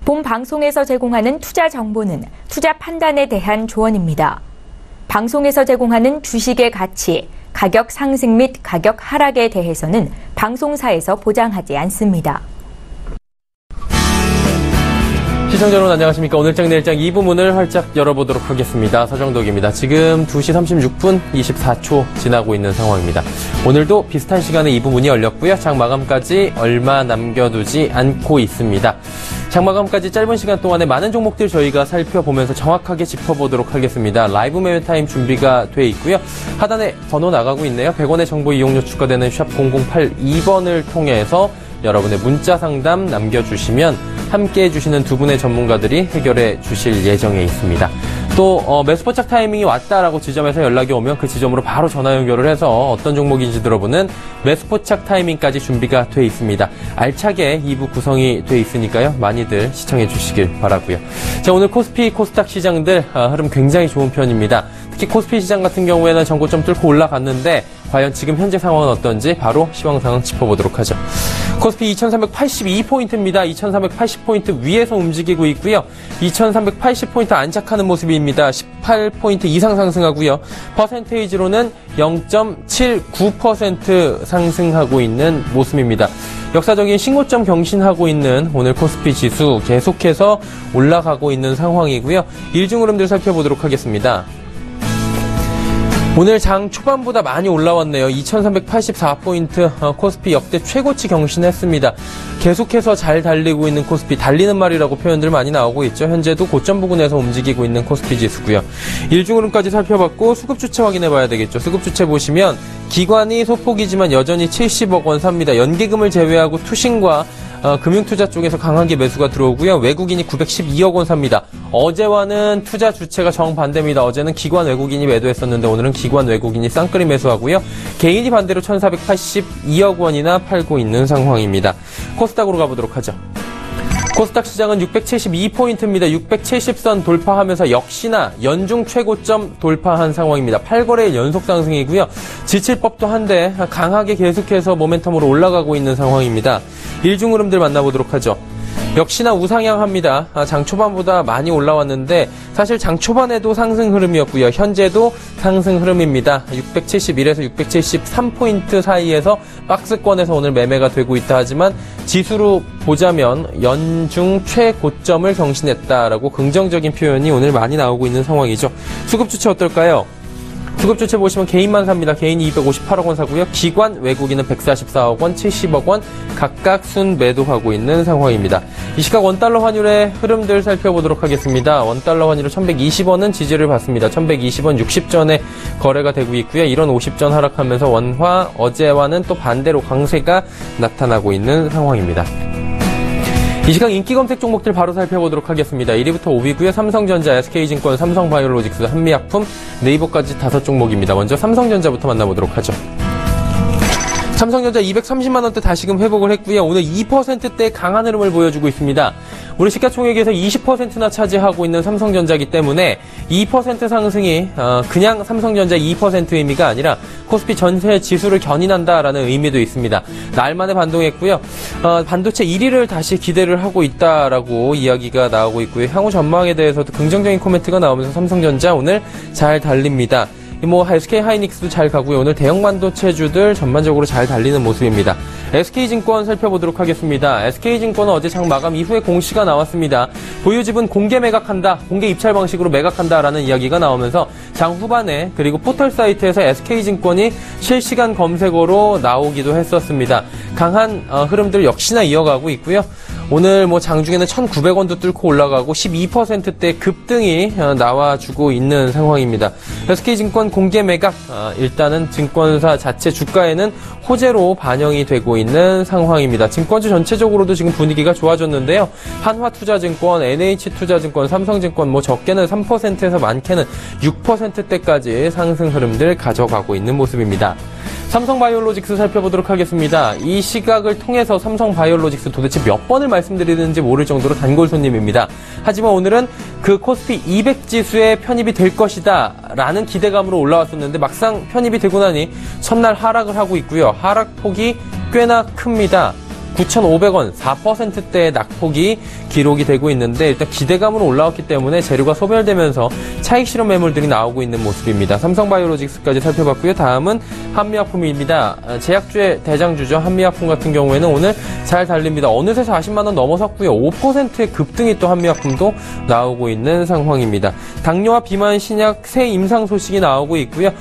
본 방송에서 제공하는 투자 정보는 투자 판단에 대한 조언입니다. 방송에서 제공하는 주식의 가치, 가격 상승 및 가격 하락에 대해서는 방송사에서 보장하지 않습니다. 시청자 여러분 안녕하십니까. 오늘장 내일장 2부 문을 활짝 열어보도록 하겠습니다. 서정덕입니다. 지금 2시 36분 24초 지나고 있는 상황입니다. 오늘도 비슷한 시간에 2부 문이 열렸고요. 장 마감까지 얼마 남겨두지 않고 있습니다. 장 마감까지 짧은 시간 동안에 많은 종목들 저희가 살펴보면서 정확하게 짚어보도록 하겠습니다. 라이브 매매 타임 준비가 돼 있고요. 하단에 번호 나가고 있네요. 100원의 정보 이용료 추가되는 샵 0082번을 통해서 여러분의 문자 상담 남겨주시면 함께 해주시는 두 분의 전문가들이 해결해 주실 예정에 있습니다. 또 매수포착 타이밍이 왔다라고 지점에서 연락이 오면 그 지점으로 바로 전화 연결을 해서 어떤 종목인지 들어보는 매수포착 타이밍까지 준비가 돼 있습니다. 알차게 2부 구성이 돼 있으니까요. 많이들 시청해 주시길 바라고요. 자, 오늘 코스피, 코스닥 시장들 흐름 굉장히 좋은 편입니다. 특히 코스피 시장 같은 경우에는 전고점 뚫고 올라갔는데 과연 지금 현재 상황은 어떤지 바로 시황 상황 짚어보도록 하죠. 코스피 2382포인트입니다. 2380포인트 위에서 움직이고 있고요. 2380포인트 안착하는 모습입니다. 18포인트 이상 상승하고요. 퍼센테이지로는 0.79% 상승하고 있는 모습입니다. 역사적인 신고점 경신하고 있는 오늘 코스피 지수 계속해서 올라가고 있는 상황이고요. 일중 흐름들 살펴보도록 하겠습니다. 오늘 장 초반보다 많이 올라왔네요. 2384포인트 코스피 역대 최고치 경신했습니다. 계속해서 잘 달리고 있는 코스피, 달리는 말이라고 표현들 많이 나오고 있죠. 현재도 고점 부근에서 움직이고 있는 코스피 지수고요. 일중흐름까지 살펴봤고 수급 주체 확인해 봐야 되겠죠. 수급 주체 보시면 기관이 소폭이지만 여전히 70억 원 삽니다. 연계금을 제외하고 투신과 금융투자 쪽에서 강하게 매수가 들어오고요. 외국인이 912억 원 삽니다. 어제와는 투자 주체가 정반대입니다. 어제는 기관 외국인이 매도했었는데 오늘은 기관 외국인이 쌍끌이 매수하고요. 개인이 반대로 1482억 원이나 팔고 있는 상황입니다. 코스닥으로 가보도록 하죠. 코스닥 시장은 672포인트입니다. 670선 돌파하면서 역시나 연중 최고점 돌파한 상황입니다. 8거래일 연속 상승이고요. 지칠 법도 한데 강하게 계속해서 모멘텀으로 올라가고 있는 상황입니다. 일중 흐름들 만나보도록 하죠. 역시나 우상향합니다. 장 초반보다 많이 올라왔는데 사실 장 초반에도 상승 흐름이었고요. 현재도 상승 흐름입니다. 671에서 673포인트 사이에서 박스권에서 오늘 매매가 되고 있다 하지만 지수로 보자면 연중 최고점을 경신했다라고 긍정적인 표현이 오늘 많이 나오고 있는 상황이죠. 수급 주체 어떨까요? 수급 주체 보시면 개인만 삽니다. 개인이 258억 원 사고요. 기관 외국인은 144억 원, 70억 원 각각 순 매도하고 있는 상황입니다. 이 시각 원달러 환율의 흐름들 살펴보도록 하겠습니다. 원달러 환율은 1120원은 지지를 받습니다. 1120원 60전에 거래가 되고 있고요. 이런 50전 하락하면서 원화 어제와는 또 반대로 강세가 나타나고 있는 상황입니다. 이 시각 인기 검색 종목들 바로 살펴보도록 하겠습니다. 1위부터 5위고요. 삼성전자, SK증권, 삼성바이오로직스, 한미약품, 네이버까지 5종목입니다. 먼저 삼성전자부터 만나보도록 하죠. 삼성전자 230만원대 다시금 회복을 했고요. 오늘 2%대 강한 흐름을 보여주고 있습니다. 우리 시가총액에서 20%나 차지하고 있는 삼성전자이기 때문에 2% 상승이 그냥 삼성전자 2% 의미가 아니라 코스피 전체 지수를 견인한다라는 의미도 있습니다. 날만에 반동했고요. 반도체 1위를 다시 기대를 하고 있다라고 이야기가 나오고 있고요. 향후 전망에 대해서도 긍정적인 코멘트가 나오면서 삼성전자 오늘 잘 달립니다. SK 하이닉스도 잘 가고요. 오늘 대형 반도체주들 전반적으로 잘 달리는 모습입니다. SK증권 살펴보도록 하겠습니다. SK증권은 어제 장 마감 이후에 공시가 나왔습니다. 보유집은 공개 매각한다, 공개 입찰 방식으로 매각한다라는 이야기가 나오면서 장 후반에 그리고 포털 사이트에서 SK증권이 실시간 검색어로 나오기도 했었습니다. 강한 흐름들 역시나 이어가고 있고요. 오늘 장중에는 1,900원도 뚫고 올라가고 12%대 급등이 나와주고 있는 상황입니다. SK증권 공개 매각, 일단은 증권사 자체 주가에는 호재로 반영이 되고 있는 상황입니다. 증권주 전체적으로도 지금 분위기가 좋아졌는데요. 한화투자증권, NH투자증권, 삼성증권 적게는 3%에서 많게는 6%대까지 상승 흐름들 가져가고 있는 모습입니다. 삼성바이오로직스 살펴보도록 하겠습니다. 이 시각을 통해서 삼성바이오로직스 도대체 몇 번을 말씀드리는지 모를 정도로 단골 손님입니다. 하지만 오늘은 그 코스피 200지수에 편입이 될 것이다 라는 기대감으로 올라왔었는데 막상 편입이 되고 나니 첫날 하락을 하고 있고요. 하락폭이 꽤나 큽니다. 9,500원, 4%대의 낙폭이 기록이 되고 있는데 일단 기대감으로 올라왔기 때문에 재료가 소멸되면서 차익 실현 매물들이 나오고 있는 모습입니다. 삼성바이오로직스까지 살펴봤고요. 다음은 한미약품입니다. 제약주의 대장주죠. 한미약품 같은 경우에는 오늘 잘 달립니다. 어느새 40만 원 넘어섰고요. 5%의 급등이 또 한미약품도 나오고 있는 상황입니다. 당뇨와 비만 신약 새 임상 소식이 나오고 있고요.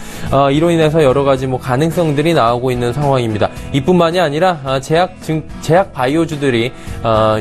이로 인해서 여러 가지 가능성들이 나오고 있는 상황입니다. 이뿐만이 아니라 제약 바이오주들이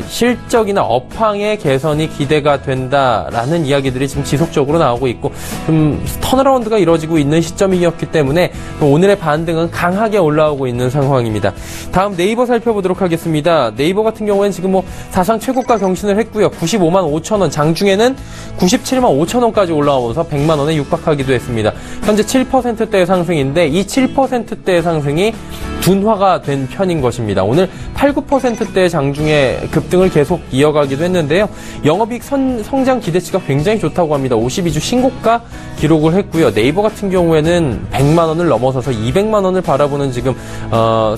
실적이나 업황의 개선이 기대가 된다라는 이야기들이 지금 지속적으로 나오고 있고 좀 턴어라운드가 이루어지고 있는 시점이었기 때문에 오늘의 반등은 강하게 올라오고 있는 상황입니다. 다음 네이버 살펴보도록 하겠습니다. 네이버 같은 경우에는 지금 사상 최고가 경신을 했고요. 95만 5천 원, 장중에는 97만 5천 원까지 올라오면서 100만 원에 육박하기도 했습니다. 현재 7%대의 상승인데 이 7%대의 상승이 둔화가 된 편인 것입니다. 오늘 8, 9%대의 장중에 급등을 계속 이어가기도 했는데요. 영업이익 성장 기대치가 굉장히 좋다고 합니다. 52주 신고가 기록을 했고요. 네이버 같은 경우에는 100만 원을 넘어서서 200만 원을 바라보는 지금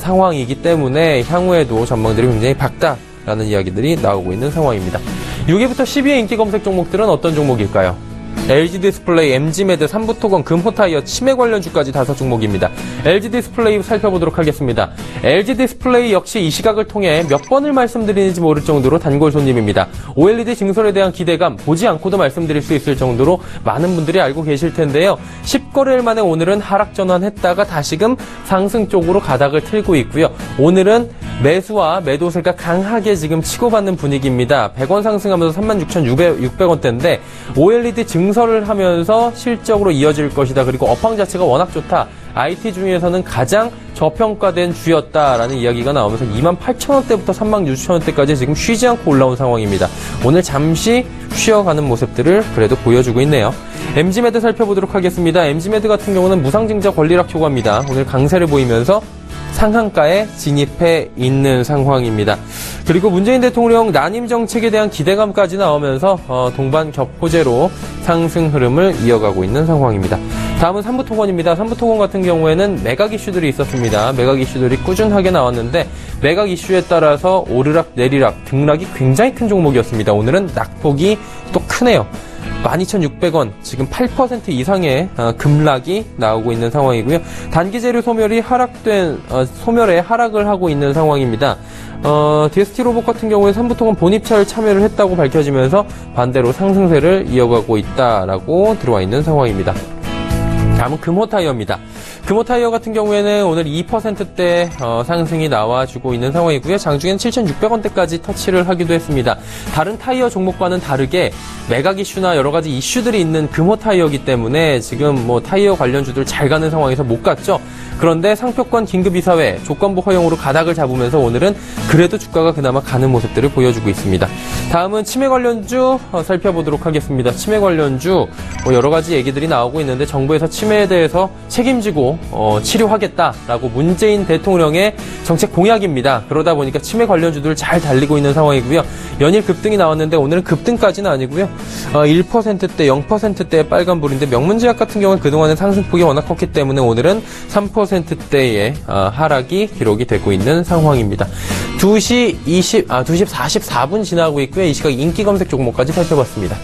상황이기 때문에 향후에도 전망들이 굉장히 밝다라는 이야기들이 나오고 있는 상황입니다. 6위부터 10위의 인기 검색 종목들은 어떤 종목일까요? LG디스플레이, MG매드, 삼부토건, 금호타이어, 치매 관련주까지 5종목입니다. LG디스플레이 살펴보도록 하겠습니다. LG디스플레이 역시 이 시각을 통해 몇 번을 말씀드리는지 모를 정도로 단골 손님입니다. OLED 증설에 대한 기대감 보지 않고도 말씀드릴 수 있을 정도로 많은 분들이 알고 계실 텐데요. 10거래일 만에 오늘은 하락 전환했다가 다시금 상승 쪽으로 가닥을 틀고 있고요. 오늘은 매수와 매도세가 강하게 지금 치고받는 분위기입니다. 100원 상승하면서 36,600원대인데 OLED 증설을 하면서 실적으로 이어질 것이다. 그리고 업황 자체가 워낙 좋다. IT 중에서는 가장 저평가된 주였다라는 이야기가 나오면서 28,000원대부터 36,000원대까지 지금 쉬지 않고 올라온 상황입니다. 오늘 잠시 쉬어가는 모습들을 그래도 보여주고 있네요. MG매드 살펴보도록 하겠습니다. MG매드 같은 경우는 무상증자 권리락 효과입니다. 오늘 강세를 보이면서 상한가에 진입해 있는 상황입니다. 그리고 문재인 대통령 난임 정책에 대한 기대감까지 나오면서 동반 겹호재로 상승 흐름을 이어가고 있는 상황입니다. 다음은 삼부토건입니다. 삼부토건 같은 경우에는 매각 이슈들이 있었습니다. 매각 이슈들이 꾸준하게 나왔는데 매각 이슈에 따라서 오르락 내리락 등락이 굉장히 큰 종목이었습니다. 오늘은 낙폭이 또 크네요. 12,600원, 지금 8% 이상의 급락이 나오고 있는 상황이고요. 단기재료 소멸에 하락을 하고 있는 상황입니다. DST 로봇 같은 경우에 삼부토건 본입차를 참여를 했다고 밝혀지면서 반대로 상승세를 이어가고 있다라고 들어와 있는 상황입니다. 다음은 금호타이어입니다. 금호타이어 같은 경우에는 오늘 2%대 상승이 나와주고 있는 상황이고요. 장중에는 7,600원대까지 터치를 하기도 했습니다. 다른 타이어 종목과는 다르게 매각 이슈나 여러 가지 이슈들이 있는 금호타이어이기 때문에 지금 타이어 관련주들 잘 가는 상황에서 못 갔죠. 그런데 상표권 긴급이사회 조건부 허용으로 가닥을 잡으면서 오늘은 그래도 주가가 그나마 가는 모습들을 보여주고 있습니다. 다음은 치매 관련주 살펴보도록 하겠습니다. 치매 관련주 여러 가지 얘기들이 나오고 있는데 정부에서 치매에 대해서 책임지고 치료하겠다라고 문재인 대통령의 정책 공약입니다. 그러다 보니까 치매 관련주들 잘 달리고 있는 상황이고요. 연일 급등이 나왔는데 오늘은 급등까지는 아니고요. 1%대, 0%대의 빨간불인데 명문제약 같은 경우는 그동안은 상승폭이 워낙 컸기 때문에 오늘은 3%대의 하락이 기록이 되고 있는 상황입니다. 2시 44분 지나고 있고요. 이 시각 인기 검색 종목까지 살펴봤습니다.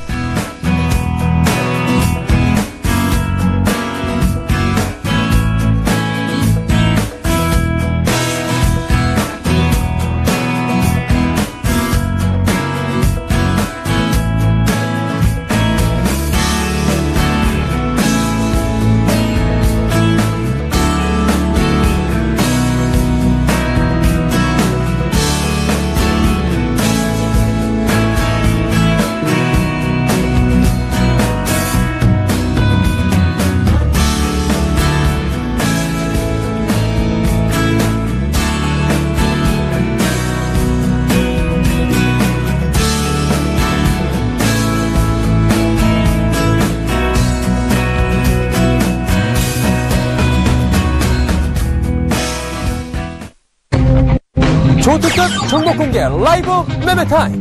초특급 종목 공개 라이브 매매타임.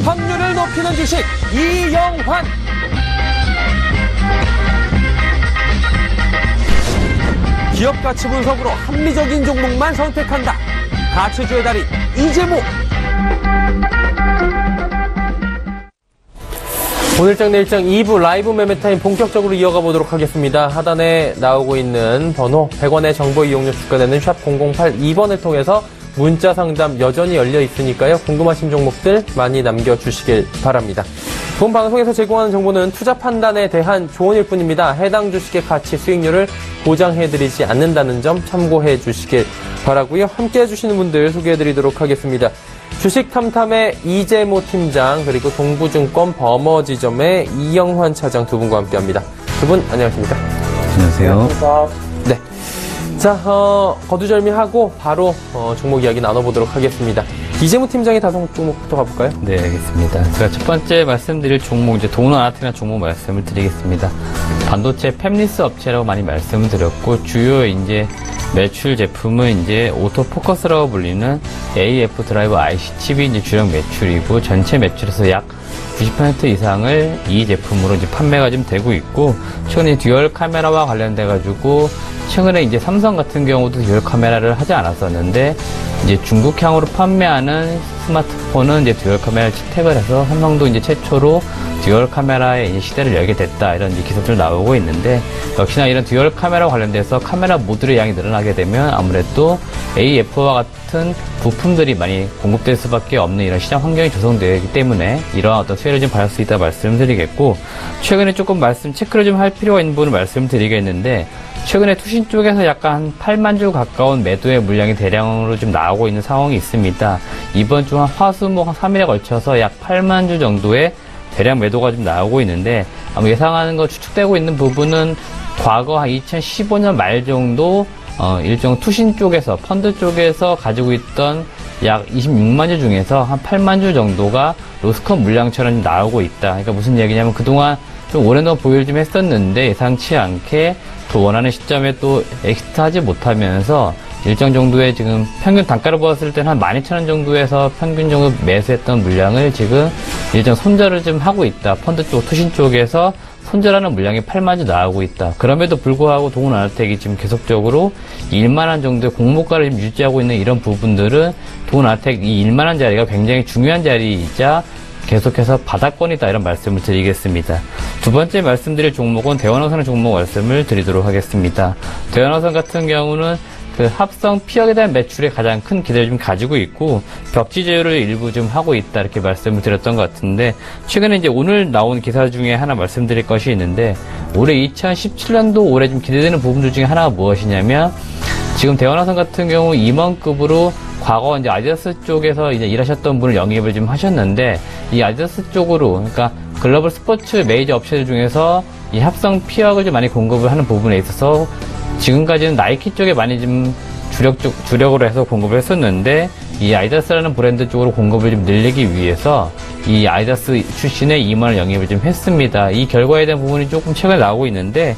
확률을 높이는 주식 이영환. 기업 가치 분석으로 합리적인 종목만 선택한다. 가치주의 달인 이재모. 오늘장 내일장 2부 라이브 매매타임 본격적으로 이어가 보도록 하겠습니다. 하단에 나오고 있는 번호 100원의 정보 이용료 추가되는 샵 0082번을 통해서 문자 상담 여전히 열려 있으니까요. 궁금하신 종목들 많이 남겨주시길 바랍니다. 본 방송에서 제공하는 정보는 투자 판단에 대한 조언일 뿐입니다. 해당 주식의 가치 수익률을 보장해드리지 않는다는 점 참고해 주시길 바라고요. 함께 해주시는 분들 소개해드리도록 하겠습니다. 주식탐탐의 이재모 팀장, 그리고 동부증권 버머지점의 이영환 차장 두 분과 함께합니다. 두 분 안녕하십니까? 안녕하세요. 네. 자, 거두절미하고 바로 종목 이야기 나눠보도록 하겠습니다. 이재모 팀장의 다섯 종목부터 가볼까요? 네, 알겠습니다. 제가 첫 번째 말씀드릴 종목, 이제 도너아트라는 종목 말씀을 드리겠습니다. 반도체 팹리스 업체라고 많이 말씀을 드렸고, 주요 이제 매출 제품은 이제 오토포커스라고 불리는 AF 드라이브 IC 칩이 이제 주력 매출이고, 전체 매출에서 약 90% 이상을 이 제품으로 이제 판매가 좀 되고 있고, 최근에 듀얼 카메라와 관련돼가지고, 최근에 이제 삼성 같은 경우도 듀얼 카메라를 하지 않았었는데, 이제 중국향으로 판매하는 스마트폰은 이제 듀얼 카메라를 채택을 해서 삼성도 이제 최초로 듀얼 카메라의 이제 시대를 열게 됐다, 이런 이제 기사들 나오고 있는데, 역시나 이런 듀얼 카메라와 관련돼서 카메라 모듈의 양이 늘어나게 되면 아무래도 AF와 같은 부품들이 많이 공급될 수밖에 없는 이런 시장 환경이 조성되기 때문에 이러한 어떤 수혜를 좀 받을 수 있다 말씀드리겠고, 최근에 조금 체크를 좀 할 필요가 있는 부분을 말씀드리겠는데, 최근에 투신 쪽에서 약간 한 8만 주 가까운 매도의 물량이 대량으로 좀 나오고 있는 상황이 있습니다. 이번 주 한 화수목 한 3일에 걸쳐서 약 8만 주 정도의 대량 매도가 좀 나오고 있는데, 아마 예상하는 거 추측되고 있는 부분은 과거 한 2015년 말 정도 일정 투신 쪽에서 펀드 쪽에서 가지고 있던 약 26만 주 중에서 한 8만 주 정도가 로스컷 물량처럼 나오고 있다. 그러니까 무슨 얘기냐면 그동안 좀 오랜 보유를 좀 했었는데 예상치 않게 또 원하는 시점에 또 엑시트하지 못하면서 일정 정도의 지금 평균 단가를 보았을 때는 한 12,000원 정도에서 평균 정도 매수했던 물량을 지금 일정 손절을 좀 하고 있다. 펀드 쪽, 투신 쪽에서 손절하는 물량이 8만 주 나오고 있다. 그럼에도 불구하고 도훈아르텍이 지금 계속적으로 1만원 정도의 공모가를 지금 유지하고 있는 이런 부분들은 도훈아르텍 이 1만원 자리가 굉장히 중요한 자리이자 계속해서 바닥권이다, 이런 말씀을 드리겠습니다. 두 번째 말씀드릴 종목은 대원호선 종목 말씀을 드리도록 하겠습니다. 대원호선 같은 경우는 그 합성 피혁에 대한 매출에 가장 큰 기대를 좀 가지고 있고, 벽지 제휴를 일부 좀 하고 있다, 이렇게 말씀을 드렸던 것 같은데, 최근에 이제 오늘 나온 기사 중에 하나 말씀드릴 것이 있는데, 올해 2017년도 올해 좀 기대되는 부분들 중에 하나가 무엇이냐면, 지금 대원호선 같은 경우 임원급으로 과거 이제 아디다스 쪽에서 이제 일하셨던 분을 영입을 좀 하셨는데, 이 아디다스 쪽으로, 그러니까 글로벌 스포츠 메이저 업체들 중에서 이 합성 피혁을 좀 많이 공급을 하는 부분에 있어서 지금까지는 나이키 쪽에 많이 좀 주력으로 해서 공급을 했었는데, 이 아디다스라는 브랜드 쪽으로 공급을 좀 늘리기 위해서 이 아디다스 출신의 임원을 영입을 좀 했습니다. 이 결과에 대한 부분이 조금 최근에 나오고 있는데,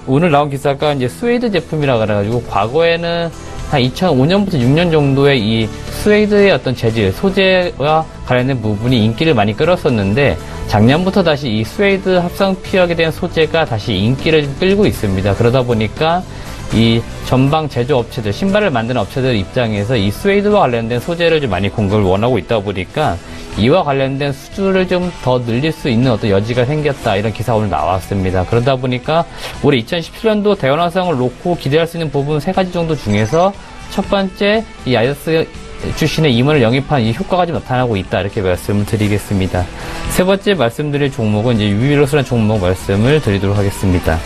오늘 나온 기사가 이제 스웨이드 제품이라 그래가지고, 과거에는 한 2005년부터 6년 정도의 이 스웨이드의 어떤 재질, 소재와 관련된 부분이 인기를 많이 끌었었는데, 작년부터 다시 이 스웨이드 합성 피혁에 대한 소재가 다시 인기를 끌고 있습니다. 그러다 보니까 이 전방 제조업체들, 신발을 만드는 업체들 입장에서 이 스웨이드와 관련된 소재를 좀 많이 공급을 원하고 있다 보니까 이와 관련된 수주를 좀 더 늘릴 수 있는 어떤 여지가 생겼다, 이런 기사가 오늘 나왔습니다. 그러다 보니까 올해 2017년도 대원화성을 놓고 기대할 수 있는 부분 3가지 정도 중에서 첫 번째, 이 아디다스 출신의 임원을 영입한 이 효과가 좀 나타나고 있다, 이렇게 말씀을 드리겠습니다. 세 번째 말씀드릴 종목은 이제 유비밸런스라는 종목 말씀을 드리도록 하겠습니다.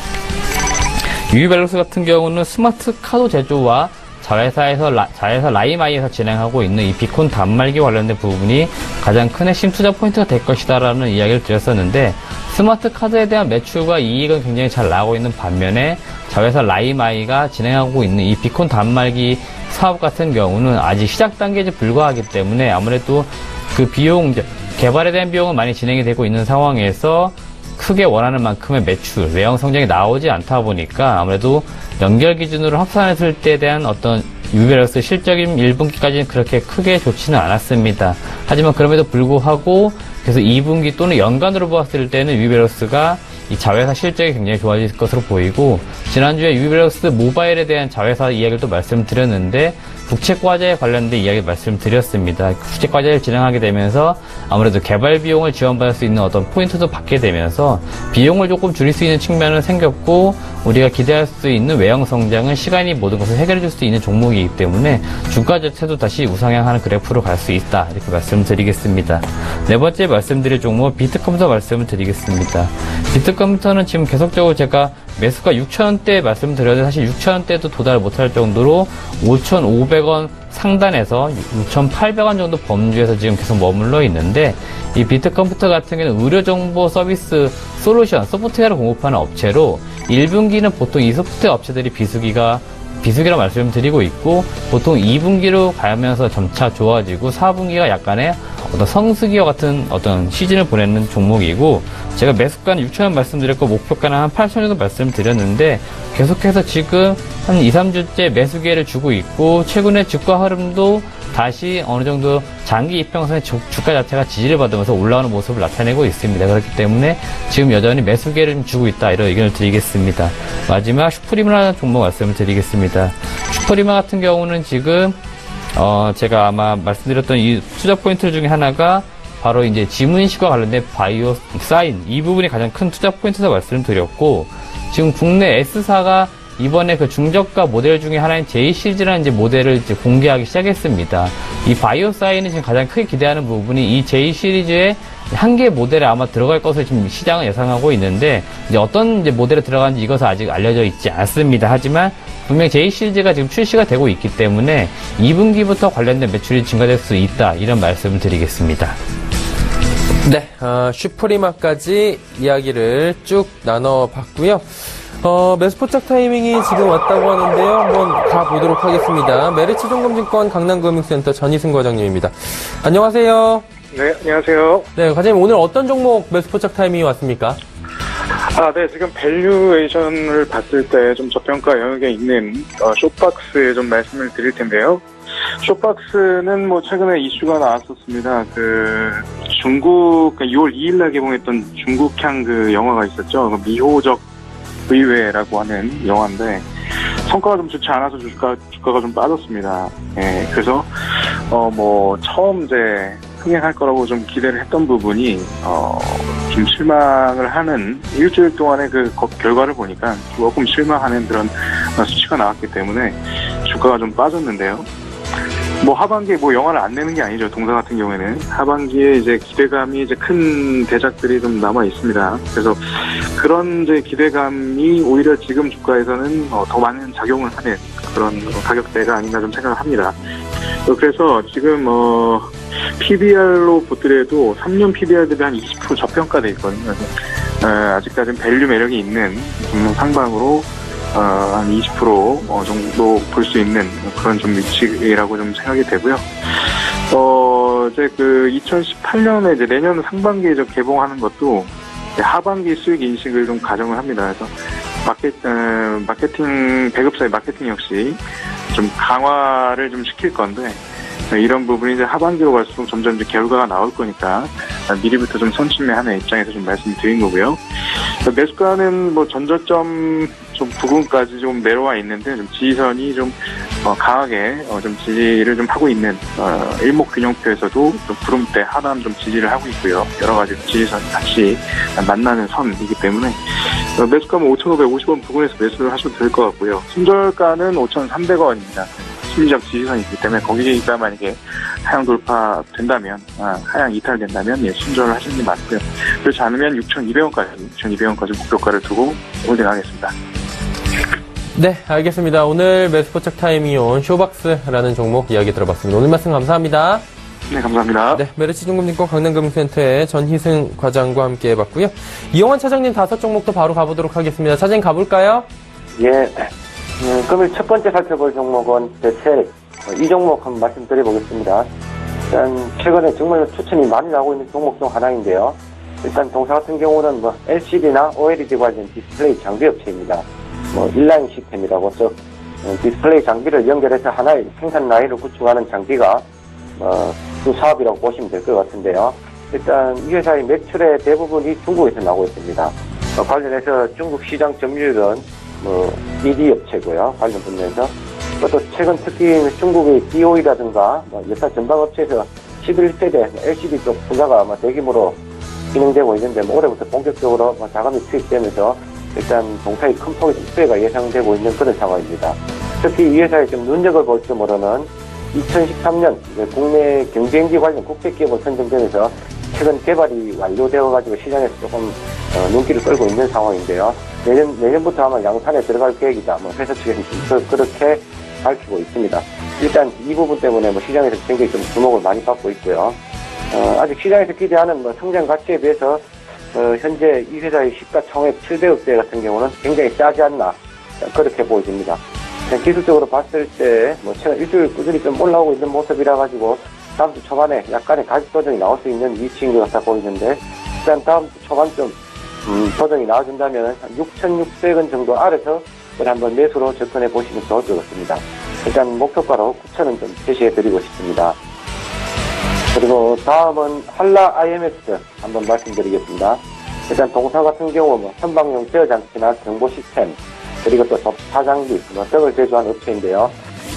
유비밸런스 같은 경우는 스마트 카드 제조와 자회사 라이마이에서 진행하고 있는 이 비콘 단말기 관련된 부분이 가장 큰 핵심 투자 포인트가 될 것이다라는 이야기를 드렸었는데, 스마트 카드에 대한 매출과 이익은 굉장히 잘 나오고 있는 반면에 자회사 라이마이가 진행하고 있는 이 비콘 단말기 사업 같은 경우는 아직 시작 단계에 불과하기 때문에 아무래도 그 비용, 개발에 대한 비용은 많이 진행이 되고 있는 상황에서 크게 원하는 만큼의 매출, 외형 성장이 나오지 않다 보니까 아무래도 연결 기준으로 합산했을 때에 대한 어떤 유비밸런스 실적인 1분기까지는 그렇게 크게 좋지는 않았습니다. 하지만 그럼에도 불구하고 그래서 2분기 또는 연간으로 보았을 때는 유비밸런스가 이 자회사 실적이 굉장히 좋아질 것으로 보이고, 지난주에 유비밸런스 모바일에 대한 자회사 이야기를 또 말씀드렸는데 국책과제에 관련된 이야기를 말씀드렸습니다. 국책과제를 진행하게 되면서 아무래도 개발 비용을 지원받을 수 있는 어떤 포인트도 받게 되면서 비용을 조금 줄일 수 있는 측면은 생겼고, 우리가 기대할 수 있는 외형 성장은 시간이 모든 것을 해결해 줄 수 있는 종목이기 때문에 주가 자체도 다시 우상향하는 그래프로 갈 수 있다, 이렇게 말씀드리겠습니다. 네 번째 말씀드릴 종목 비트컴퓨터 말씀을 드리겠습니다. 비트컴퓨터는 지금 계속적으로 제가 매수가 6,000원대 말씀드렸는데 사실 6,000원대도 도달 못할 정도로 5,500원 상단에서 6,800원 정도 범주에서 지금 계속 머물러 있는데, 이 비트컴퓨터 같은 경우는 의료정보 서비스 솔루션, 소프트웨어를 공급하는 업체로 1분기는 보통 이 소프트웨어 업체들이 비수기라고 말씀드리고 있고, 보통 2분기로 가면서 점차 좋아지고 4분기가 약간의 어떤 성수기와 같은 어떤 시즌을 보내는 종목이고, 제가 매수가는 6,000원 말씀드렸고 목표가는 한 8,000원 정도 말씀드렸는데 계속해서 지금 한 2, 3주째 매수 기회를 주고 있고, 최근에 주가 흐름도 다시 어느 정도 장기 이평선의 주가 자체가 지지를 받으면서 올라오는 모습을 나타내고 있습니다. 그렇기 때문에 지금 여전히 매수 기회를 좀 주고 있다, 이런 의견을 드리겠습니다. 마지막 슈프리마라는 종목 말씀을 드리겠습니다. 슈프리마 같은 경우는 지금 제가 아마 말씀드렸던 이 투자 포인트 중에 하나가 바로 이제 지문인식과 관련된 바이오 사인, 이 부분이 가장 큰 투자 포인트라고 말씀드렸고, 지금 국내 S사가 이번에 그 중저가 모델 중에 하나인 J 시리즈라는 이제 모델을 이제 공개하기 시작했습니다. 이 바이오 사인은 지금 가장 크게 기대하는 부분이 이 J 시리즈의 한 개 모델에 아마 들어갈 것을 지금 시장은 예상하고 있는데, 이제 어떤 이제 모델에 들어가는지 이것은 아직 알려져 있지 않습니다. 하지만 분명 J 시리즈가 지금 출시가 되고 있기 때문에 2분기부터 관련된 매출이 증가될 수 있다, 이런 말씀을 드리겠습니다. 네, 슈프리마까지 이야기를 쭉 나눠봤고요. 매수 포착 타이밍이 지금 왔다고 하는데요. 한번 가보도록 하겠습니다. 메리츠증권증권 강남금융센터 전희승 과장님입니다. 안녕하세요. 네, 안녕하세요. 네, 과장님 오늘 어떤 종목 매수 포착 타이밍이 왔습니까? 네, 지금 밸류에이션을 봤을 때 좀 저평가 영역에 있는 쇼박스에 좀 말씀을 드릴 텐데요. 쇼박스는 뭐 최근에 이슈가 나왔었습니다. 중국 2월 2일 날 개봉했던 중국향 그 영화가 있었죠. 미호적 의외라고 하는 영화인데 성과가 좀 좋지 않아서 주가가 좀 빠졌습니다. 예, 그래서 처음 이제 흥행할 거라고 좀 기대를 했던 부분이 좀 실망을 하는, 일주일 동안의 그 결과를 보니까 조금 실망하는 그런 수치가 나왔기 때문에 주가가 좀 빠졌는데요. 하반기에 영화를 안 내는 게 아니죠. 동사 같은 경우에는 하반기에 이제 기대감이 이제 큰 대작들이 좀 남아 있습니다. 그래서 그런 이제 기대감이 오히려 지금 주가에서는 더 많은 작용을 하는 그런 가격대가 아닌가 좀 생각을 합니다. 그래서 지금 PBR로 보더라도 3년 PBR 대비 한 20% 저평가돼 있거든요. 그래서 아직까지는 밸류 매력이 있는 상방으로 한 20% 정도 볼 수 있는 그런 좀 위치라고 좀 생각이 되고요. 이제 2018년에 이제 내년 상반기에 개봉하는 것도 하반기 수익 인식을 좀 가정을 합니다. 그래서 마케팅 배급사의 마케팅 역시 좀 강화를 좀 시킬 건데, 이런 부분이 이제 하반기로 갈수록 점점 이제 결과가 나올 거니까 미리부터 좀 선심해하는 입장에서 좀 말씀드린 거고요. 매수가는 전저점 좀 부근까지 좀 내려와 있는데 좀 지지선이 좀 강하게 좀 지지를 좀 하고 있는 일목균형표에서도 좀 구름대 하단 좀 지지를 하고 있고요. 여러 가지 지지선이 같이 만나는 선이기 때문에 매수가는 5,550원 부근에서 매수를 하셔도 될 것 같고요. 순절가는 5,300원입니다. 심리적 지지선이기 때문에 거기가 만약에 하향 돌파된다면, 하향 이탈된다면 순절을 하시는 게 맞고요. 그렇지 않으면 6,200원까지 목표가를 두고 홀딩하겠습니다. 네, 알겠습니다. 오늘 매수 포착 타이밍이 온 쇼박스라는 종목 이야기 들어봤습니다. 오늘 말씀 감사합니다. 네, 감사합니다. 네, 메리츠증권증권 강남금융센터의 전희승 과장과 함께 해봤고요. 이용환 차장님 5종목도 바로 가보도록 하겠습니다. 차장님 가볼까요? 예. 그러면 첫 번째 살펴볼 종목은 대체 이 종목 한번 말씀드려보겠습니다. 일단 최근에 정말 추천이 많이 나오고 있는 종목 중 하나인데요. 일단 동사 같은 경우는 LCD나 OLED 관련 디스플레이 장비 업체입니다. 인라인 시스템이라고 즉 디스플레이 장비를 연결해서 하나의 생산 라인을 구축하는 장비가 그 사업이라고 보시면 될 것 같은데요. 일단 이 회사의 매출의 대부분이 중국에서 나오고 있습니다. 관련해서 중국 시장 점유율은 ED 업체고요. 관련 분야에서 또 최근 특히 중국의 DOE라든가 여타 전방 업체에서 11세대 LCD 쪽 분야가 대규모로 진행되고 있는데 올해부터 본격적으로 자금이 투입되면서 일단 동사의 큰 폭의 수혜가 예상되고 있는 그런 상황입니다. 특히 이 회사에 좀 눈여겨볼 점으로는 2013년 국내 경쟁기 관련 국제기업을 선정되면서 최근 개발이 완료되어가지고 시장에서 조금 눈길을 끌고 있는 상황인데요. 내년부터 아마 양산에 들어갈 계획이다. 회사 측에서 그렇게 밝히고 있습니다. 일단 이 부분 때문에 시장에서 굉장히 좀 주목을 많이 받고 있고요. 아직 시장에서 기대하는 성장 가치에 비해서 현재 이 회사의 시가 총액 700억대 같은 경우는 굉장히 짜지 않나 그렇게 보여집니다. 기술적으로 봤을 때 최근 일주일 꾸준히 좀 올라오고 있는 모습이라 가지고 다음 주 초반에 약간의 가격 조정이 나올 수 있는 위치인 것 같아 보이는데 일단 다음 주 초반 좀 조정이 나와준다면 6,600원 정도 아래서 한번 매수로 접근해 보시면 좋을 것 같습니다. 일단 목표가로 9,000원 좀 제시해 드리고 싶습니다. 그리고 다음은 한라 IMS 한번 말씀드리겠습니다. 일단 동사 같은 경우 선박용 제어 장치나 정보 시스템 그리고 또 접차 장비 등을 제조하는 업체인데요.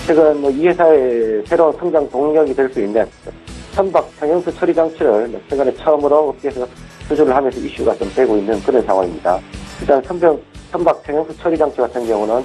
최근 이 회사의 새로운 성장 동력이 될 수 있는 선박 평형수 처리 장치를 최근에 처음으로 업계에서 수주를 하면서 이슈가 좀 되고 있는 그런 상황입니다. 일단 선박 평형수 처리 장치 같은 경우는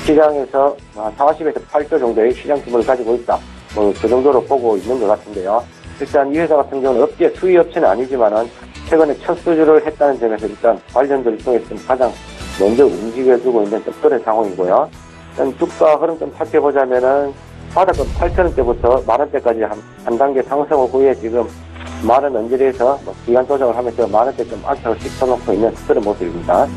시장에서 40에서 8조 정도의 시장 규모를 가지고 있다. 그 정도로 보고 있는 것 같은데요. 일단 이 회사 같은 경우는 업계 수위 업체는 아니지만은 최근에 첫 수주를 했다는 점에서 일단 관련들을 통해서 좀 가장 먼저 움직여주고 있는 좀 그런 상황이고요. 일단 주가 흐름 좀 살펴보자면은 바닥은 8,000원대부터 만원대까지 한 단계 상승 후에 지금 만원 언저리에서 기간 조정을 하면서 만원대 좀 안착을 시켜놓고 있는 그런 모습입니다.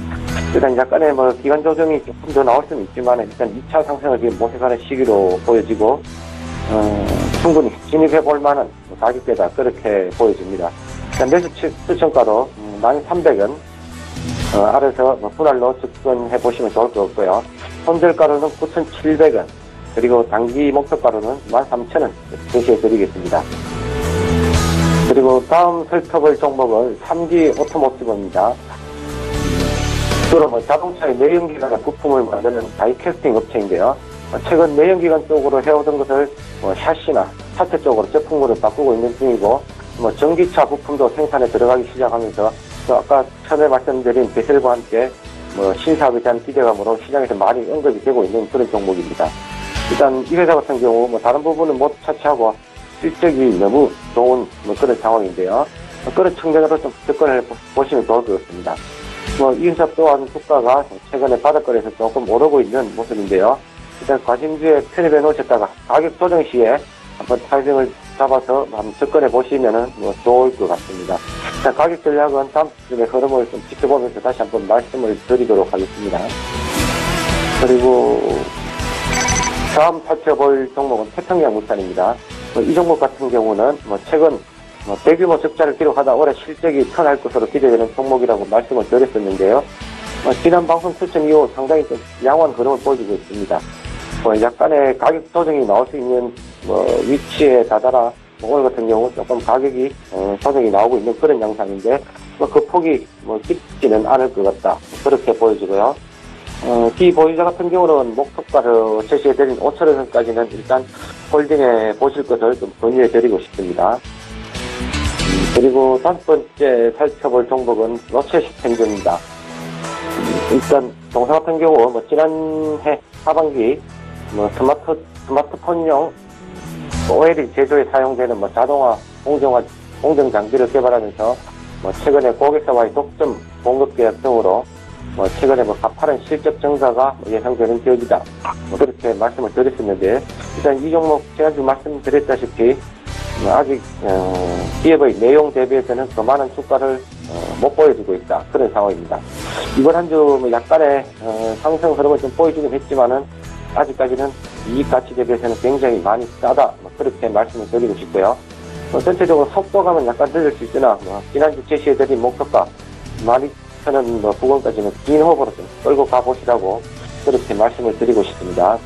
일단 약간의 기간 조정이 조금 더 나올 수는 있지만 일단 2차 상승을 지금 모색하는 시기로 보여지고 충분히 진입해볼 만한 가격대다 그렇게 보여집니다. 일단 매수 추천가로 1,300원 아래서 분할로 접근해보시면 좋을 것 같고요. 손절가로는 9,700원 그리고 단기 목표가로는 13,000원 제시해드리겠습니다. 그리고 다음 살펴볼 종목은 3기 오토모티브입니다. 주로 자동차의 내연기관 부품을 만드는 다이캐스팅 업체인데요. 최근 내연기관 쪽으로 해오던 것을 샤시나 차체 쪽으로 제품군을 바꾸고 있는 중이고 전기차 부품도 생산에 들어가기 시작하면서 아까 처음에 말씀드린 베셀과 함께 신사업에 대한 기대감으로 시장에서 많이 언급이 되고 있는 그런 종목입니다. 일단 이 회사 같은 경우 다른 부분은 못 차치하고 실적이 너무 좋은 그런 상황인데요. 그런 측면으로 좀 접근해 보시면 좋을 것 같습니다. 이 회사 또한 주가가 최근에 바닥거리에서 조금 오르고 있는 모습인데요. 일단 과심주에 편입해 놓으셨다가 가격 조정 시에 한번 타이밍을 잡아서 한번 접근해 보시면 좋을 것 같습니다. 일단 가격 전략은 다음 주의 흐름을 좀 지켜보면서 다시 한번 말씀을 드리도록 하겠습니다. 그리고 다음 살펴볼 종목은 태평양물산입니다. 이 종목 같은 경우는 최근 대규모 적자를 기록하다 올해 실적이 턴할 것으로 기대되는 종목이라고 말씀을 드렸었는데요. 지난 방송 추천 이후 상당히 좀 양호한 흐름을 보여주고 있습니다. 약간의 가격 조정이 나올 수 있는 위치에 다다라 오늘 같은 경우 조금 가격이 조정이 나오고 있는 그런 양상인데 그 폭이 깊지는 않을 것 같다 그렇게 보여지고요. 비보유자 같은 경우는 목표가를 제시해드린 5,000원까지는 일단 홀딩해 보실 것을 좀 권유해드리고 싶습니다. 그리고 다섯 번째 살펴볼 종목은 로체시스템입니다. 일단 동사 같은 경우 지난해 하반기 스마트폰용 OLED 제조에 사용되는 자동화 공정 장비를 개발하면서 최근에 고객사와의 독점 공급 계약 등으로 최근에 가파른 실적 증가가 예상되는 지역이다. 그렇게 말씀을 드렸었는데 일단 이 종목 지난주 말씀드렸다시피 아직 기업의 내용 대비해서는 그만한 주가를 못 보여주고 있다. 그런 상황입니다. 이번 한 주 약간의 상승 흐름을 좀 보여주긴 했지만은 아직까지는 이익 가치 대비해서는 굉장히 많이 싸다. 그렇게 말씀을 드리고 싶고요. 전체적으로 속도감은 약간 늦을 수 있으나 지난주 제시해드린 목표가 12,000원 부근까지는 긴 호흡으로 좀 끌고 가보시라고 그렇게 말씀을 드리고 싶습니다.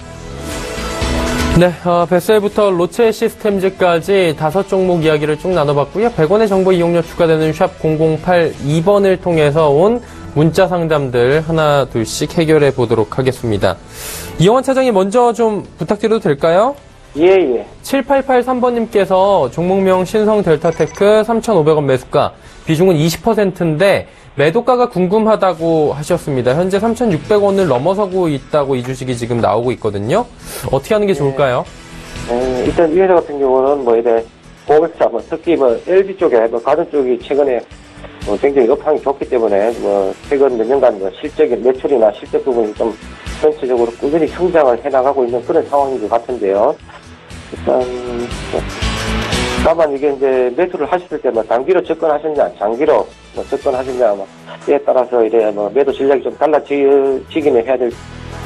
네, 뱃셀부터 로체 시스템즈까지 5종목 이야기를 쭉 나눠봤고요. 100원의 정보 이용료 추가되는 샵 0082번을 통해서 온 문자 상담들 하나 둘씩 해결해 보도록 하겠습니다. 이영환 차장님 먼저 좀 부탁드려도 될까요? 예. 7883번님께서 종목명 신성 델타테크 3,500원 매수가, 비중은 20%인데 매도가가 궁금하다고 하셨습니다. 현재 3,600원을 넘어서고 있다고 이 주식이 지금 나오고 있거든요. 어떻게 하는 게 좋을까요? 일단 이 회사 같은 경우는 이래 고객사, 특히 LG 쪽에 가전 쪽이 최근에 굉장히 업황이 좋기 때문에 최근 몇 년간 실적인 매출이나 실적 부분이 좀 전체적으로 꾸준히 성장을 해나가고 있는 그런 상황인 것 같은데요. 일단 다만 이게 이제 매수를 하셨을 때 단기로 접근하셨냐, 장기로 접근하셨냐, 때에 따라서 이래 매도 전략이 좀 달라지기는 해야 될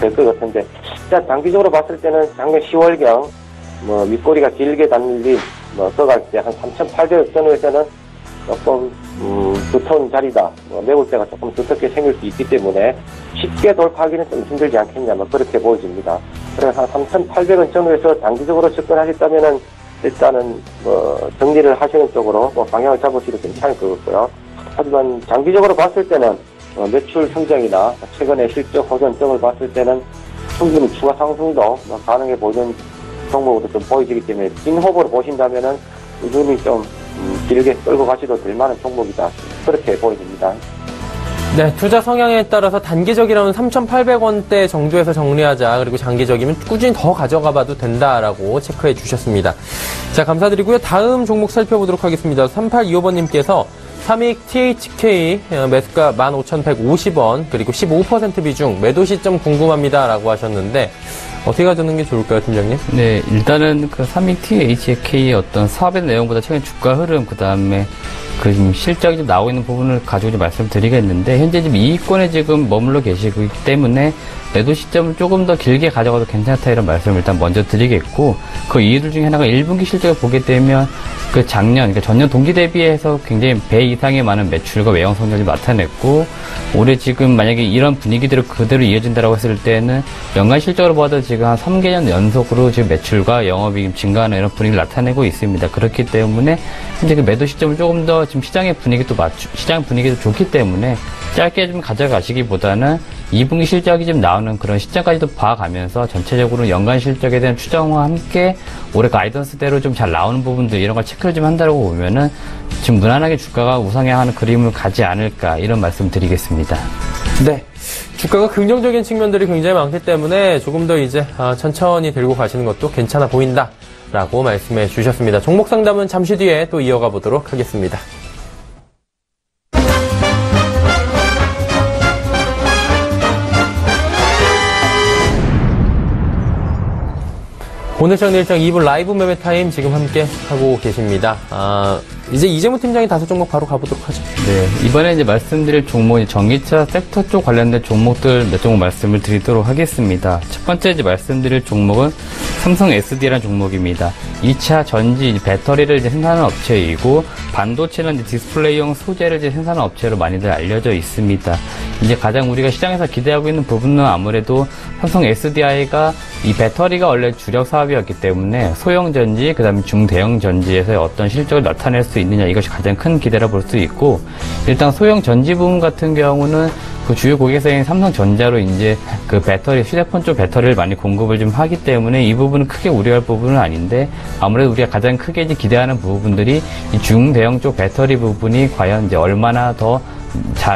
것 같은데, 일단 단기적으로 봤을 때는 작년 10월경 윗꼬리가 길게 달린 들어갈 때 한 3,800원 선에서는 조금 두터운 자리다, 매울 때가 조금 두텁게 생길 수 있기 때문에 쉽게 돌파하기는 좀 힘들지 않겠냐, 그렇게 보여집니다. 그래서 한 3,800원 전후에서 단기적으로 접근하셨다면은 일단은 정리를 하시는 쪽으로 방향을 잡으시도 괜찮을 것 같고요. 하지만 장기적으로 봤을 때는 매출 성장이나 최근의 실적 호전 등을 봤을 때는 충분히 추가 상승도 가능해 보이는 종목으로 좀 보여지기 때문에 긴 호흡으로 보신다면은 꾸준히 좀 길게 끌고 가셔도 될 만한 종목이다, 그렇게 보여집니다. 네, 투자 성향에 따라서 단기적이라면 3,800원대 정도에서 정리하자. 그리고 장기적이면 꾸준히 더 가져가 봐도 된다라고 체크해 주셨습니다. 자, 감사드리고요. 다음 종목 살펴보도록 하겠습니다. 3825번님께서 삼익 THK 매수가 15,150원, 그리고 15% 비중, 매도 시점 궁금합니다라고 하셨는데 어떻게 가져는 게 좋을까요, 팀장님? 네, 일단은 그 삼익 THK의 어떤 사업의 내용보다 최근 주가 흐름, 그 다음에 지금 실적이 좀 나오고 있는 부분을 가지고 좀 말씀드리겠는데, 현재 지금 이익권에 지금 머물러 계시기 때문에 매도 시점을 조금 더 길게 가져가도 괜찮다, 이런 말씀을 일단 먼저 드리겠고, 그 이유들 중에 하나가 1분기 실적을 보게 되면 그 그러니까 전년 동기 대비해서 굉장히 배 이상의 많은 매출과 외형 성장을 나타냈고, 올해 지금 만약에 이런 분위기대로 그대로 이어진다라고 했을 때는 연간 실적으로 봐도 지금 한 3개년 연속으로 지금 매출과 영업이익 증가하는 이런 분위기를 나타내고 있습니다. 그렇기 때문에 현재 그 매도 시점을 조금 더 지금 시장 분위기도 좋기 때문에 짧게 좀 가져가시기보다는 2분기 실적이 좀 나오는 그런 시점까지도 봐가면서 전체적으로 연간 실적에 대한 추정과 함께 올해 가이던스대로 좀 잘 나오는 부분들, 이런 걸 체크를 좀 한다고 보면은 지금 무난하게 주가가 우상향하는 그림을 가지 않을까, 이런 말씀 드리겠습니다. 네. 주가가 긍정적인 측면들이 굉장히 많기 때문에 조금 더 이제 천천히 들고 가시는 것도 괜찮아 보인다라고 말씀해 주셨습니다. 종목 상담은 잠시 뒤에 또 이어가 보도록 하겠습니다. 오늘 정리일정 2부 라이브 매매 타임 지금 함께 하고 계십니다. 이제 이재무 팀장이 5종목 바로 가보도록 하죠. 네, 이번에 이제 말씀드릴 종목이 전기차 섹터 쪽 관련된 종목들 몇 종목 말씀을 드리도록 하겠습니다. 첫 번째 이제 말씀드릴 종목은 삼성 SD라는 종목입니다. 2차 전지 배터리를 이제 생산하는 업체이고, 반도체는 이제 디스플레이용 소재를 이제 생산하는 업체로 많이들 알려져 있습니다. 이제 가장 우리가 시장에서 기대하고 있는 부분은 아무래도 삼성 SDI가 이 배터리가 원래 주력 사업이었기 때문에 소형 전지, 그 다음에 중대형 전지에서의 어떤 실적을 나타낼 수 있느냐, 이것이 가장 큰 기대라 볼 수 있고, 일단 소형 전지 부분 같은 경우는 그 주요 고객사인 삼성전자로 이제 그 배터리, 휴대폰 쪽 배터리를 많이 공급을 좀 하기 때문에 이 부분은 크게 우려할 부분은 아닌데, 아무래도 우리가 가장 크게 이제 기대하는 부분들이 이 중대형 쪽 배터리 부분이 과연 이제 얼마나 더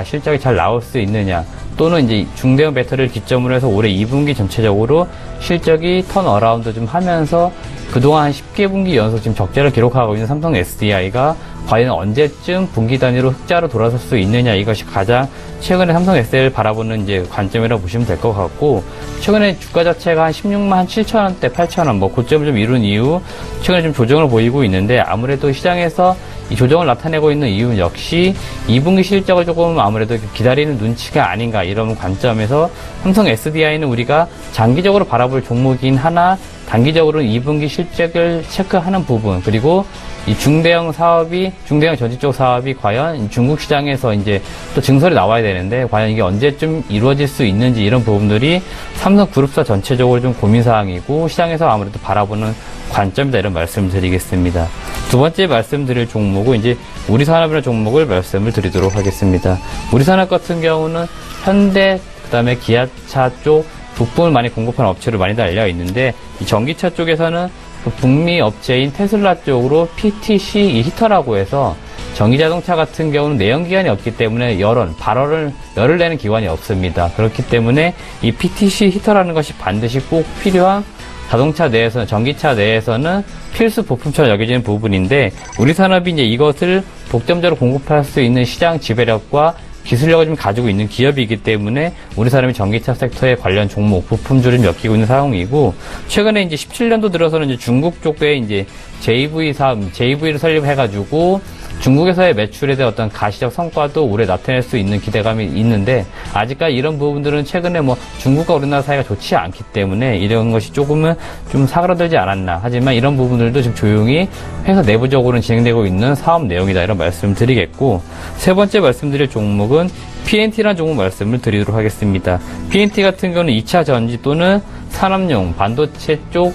실적이 잘 나올 수 있느냐, 또는 이제 중대형 배터리를 기점으로 해서 올해 2분기 전체적으로 실적이 턴어라운드 좀 하면서 그동안 10개 분기 연속 지금 적자를 기록하고 있는 삼성 SDI가 과연 언제쯤 분기 단위로 흑자로 돌아설 수 있느냐, 이것이 가장 최근에 삼성 SDI를 바라보는 이제 관점이라고 보시면 될 것 같고, 최근에 주가 자체가 한 16만 7천원대, 8천원, 고점을 좀 이룬 이후 최근에 좀 조정을 보이고 있는데, 아무래도 시장에서 이 조정을 나타내고 있는 이유는 역시 2분기 실적을 조금 아무래도 기다리는 눈치가 아닌가, 이런 관점에서 삼성 SDI는 우리가 장기적으로 바라볼 종목이긴 하나, 단기적으로는 2분기 실적을 체크하는 부분, 그리고 이 중대형 전지 쪽 사업이 과연 중국 시장에서 이제 또 증설이 나와야 되는데 과연 이게 언제쯤 이루어질 수 있는지 이런 부분들이 삼성그룹사 전체적으로 좀 고민사항이고 시장에서 아무래도 바라보는 관점이다 이런 말씀을 드리겠습니다. 두 번째 말씀드릴 종목은 이제 우리산업이라는 종목을 말씀을 드리도록 하겠습니다. 우리산업 같은 경우는 현대 그다음에 기아차 쪽 부품을 많이 공급하는 업체로 많이 달려 있는데 이 전기차 쪽에서는 그 북미 업체인 테슬라 쪽으로 PTC 이 히터라고 해서 전기자동차 같은 경우는 내연기관이 없기 때문에 열을 내는 기관이 없습니다. 그렇기 때문에 이 PTC 히터라는 것이 반드시 꼭 필요한 자동차 내에서는, 전기차 내에서는 필수 부품처럼 여겨지는 부분인데, 우리 산업이 이제 이것을 독점적으로 공급할 수 있는 시장 지배력과 기술력을 좀 가지고 있는 기업이기 때문에 우리 사람이 전기차 섹터에 관련 종목, 부품주를 엮이고 있는 상황이고, 최근에 이제 17년도 들어서는 이제 중국 쪽에 이제 JV를 설립해가지고 중국에서의 매출에 대한 어떤 가시적 성과도 올해 나타낼 수 있는 기대감이 있는데, 아직까지 이런 부분들은 최근에 뭐 중국과 우리나라 사이가 좋지 않기 때문에 이런 것이 조금은 좀 사그라들지 않았나. 하지만 이런 부분들도 지금 조용히 회사 내부적으로는 진행되고 있는 사업 내용이다 이런 말씀을 드리겠고, 세 번째 말씀드릴 종목은 PNT라는 종목 말씀을 드리도록 하겠습니다. PNT 같은 경우는 2차 전지 또는 산업용 반도체 쪽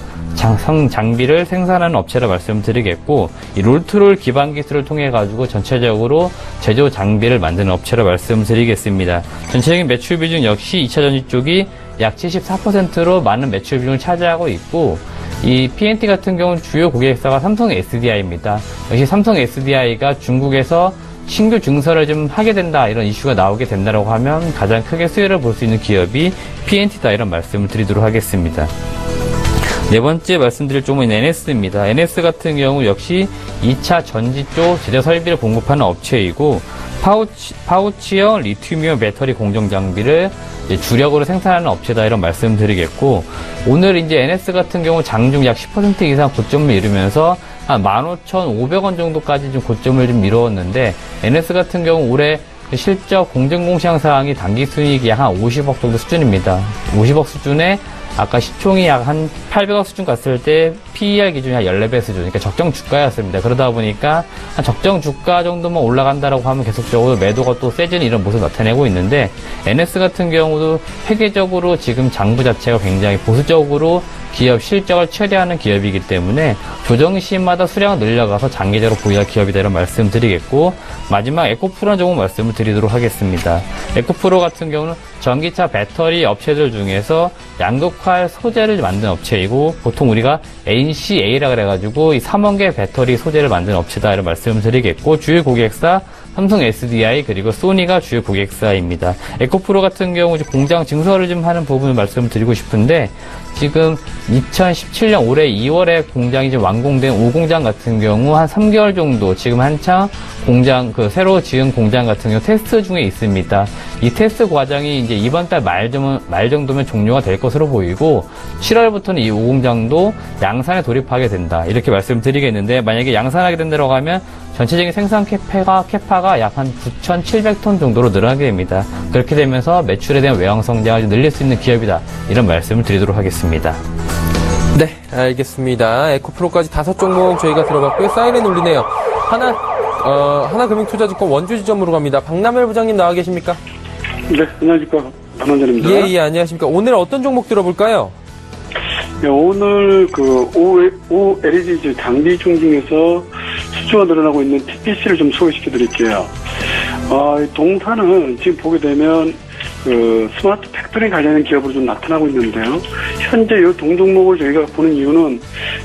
장비를 생산하는 업체라 말씀드리겠고, 이 롤트롤 기반 기술을 통해 가지고 전체적으로 제조 장비를 만드는 업체라 말씀드리겠습니다. 전체적인 매출 비중 역시 2차 전지 쪽이 약 74%로 많은 매출 비중을 차지하고 있고, 이 PNT 같은 경우는 주요 고객사가 삼성 SDI입니다. 역시 삼성 SDI가 중국에서 신규 증설을 좀 하게 된다, 이런 이슈가 나오게 된다라고 하면 가장 크게 수혜를 볼 수 있는 기업이 PNT다 이런 말씀을 드리도록 하겠습니다. 네 번째 말씀드릴 종목은 NS입니다. NS 같은 경우 역시 2차 전지 쪽 제조 설비를 공급하는 업체이고, 파우치형 리튬이온 배터리 공정 장비를 주력으로 생산하는 업체다 이런 말씀드리겠고, 오늘 이제 NS 같은 경우 장중 약 10% 이상 고점을 이루면서 한 15,500원 정도까지 좀 고점을 좀 이루었는데, NS 같은 경우 올해 실적 공정공시황 사항이 단기 순이익이 약 한 50억 정도 수준입니다. 50억 수준에 아까 시총이 약 한 800억 수준 갔을 때 PER 기준이 한 14배 수준, 그러니까 적정 주가였습니다. 그러다 보니까 한 적정 주가 정도만 올라간다라고 하면 계속적으로 매도가 또 세지는 이런 모습을 나타내고 있는데, NS 같은 경우도 회계적으로 지금 장부 자체가 굉장히 보수적으로 기업 실적을 최대화하는 기업이기 때문에 조정 시마다 수량을 늘려가서 장기적으로 보유할 기업이다 이런 말씀드리겠고, 마지막 에코프로라는 종목 말씀을 드리도록 하겠습니다. 에코프로 같은 경우는 전기차 배터리 업체들 중에서 양극화 소재를 만드는 업체이고, 보통 우리가 NCA라 그래가지고 이 3원 개 배터리 소재를 만드는 업체다 이런 말씀을 드리겠고, 주요 고객사 삼성 SDI 그리고 소니가 주요 고객사입니다. 에코프로 같은 경우 공장 증설을 좀 하는 부분을 말씀을 드리고 싶은데, 지금 2017년 올해 2월에 공장이 좀 완공된 5공장 같은 경우 한 3개월 정도 지금 한창 공장, 새로 지은 공장 같은 경우 테스트 중에 있습니다. 이 테스트 과정이 이제 이번 달 말 정도면 종료가 될 것으로 보이고, 7월부터는 이 5공장도 양산에 돌입하게 된다 이렇게 말씀드리겠는데, 만약에 양산하게 된다고 하면 전체적인 생산 캐파가 약 한 9,700톤 정도로 늘어나게 됩니다. 그렇게 되면서 매출에 대한 외형 성장을 늘릴 수 있는 기업이다 이런 말씀을 드리도록 하겠습니다. 네, 알겠습니다. 에코프로까지 5종목 저희가 들어봤고요. 사이렌 울리네요. 하나금융투자증권 원주지점으로 갑니다. 박남열 부장님 나와 계십니까? 네, 안녕하십니까. 박남열입니다. 예, 안녕하십니까. 오늘 어떤 종목 들어볼까요? 네, 오늘 OLED 장비 중에서 수주가 늘어나고 있는 TPC를 좀 소개시켜 드릴게요. 동사는 지금 보게 되면 스마트 팩토리 관련된 기업으로 좀 나타나고 있는데요. 현재 이 동종목을 저희가 보는 이유는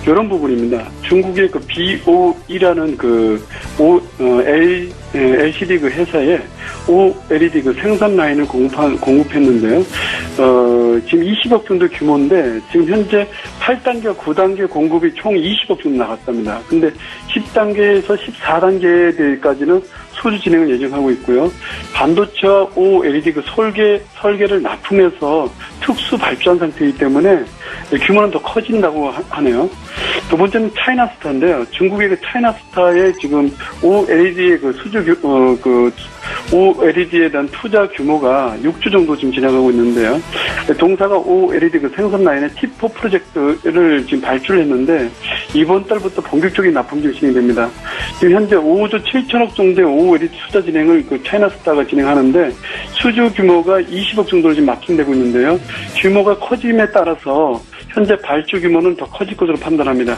이런 부분입니다. 중국의 BOE라는 LCD 회사에 OLED 생산 라인을 공급했는데요. 지금 20억 정도 규모인데, 지금 현재 8단계와 9단계 공급이 총 20억 정도 나갔답니다. 근데 10단계에서 14단계까지는 소주 진행을 예정하고 있고요. 반도체와 OLED 설계를 납품해서 특수 발주한 상태이기 때문에 규모는 더 커진다고 하네요. 두 번째는 차이나스타인데요. 중국의 차이나스타의 지금 OLED의 수주 OLED에 대한 투자 규모가 6조 정도 지금 지나가고 있는데요. 동사가 OLED 그 생산 라인의 T4 프로젝트를 지금 발주했는데 이번 달부터 본격적인 납품이 진행됩니다. 지금 현재 5조 7천억 정도의 OLED 투자 진행을 그 차이나스타가 진행하는데 수주 규모가 20억 정도로 지금 마킹되고 있는데요. 규모가 커짐에 따라서 현재 발주 규모는 더 커질 것으로 판단합니다.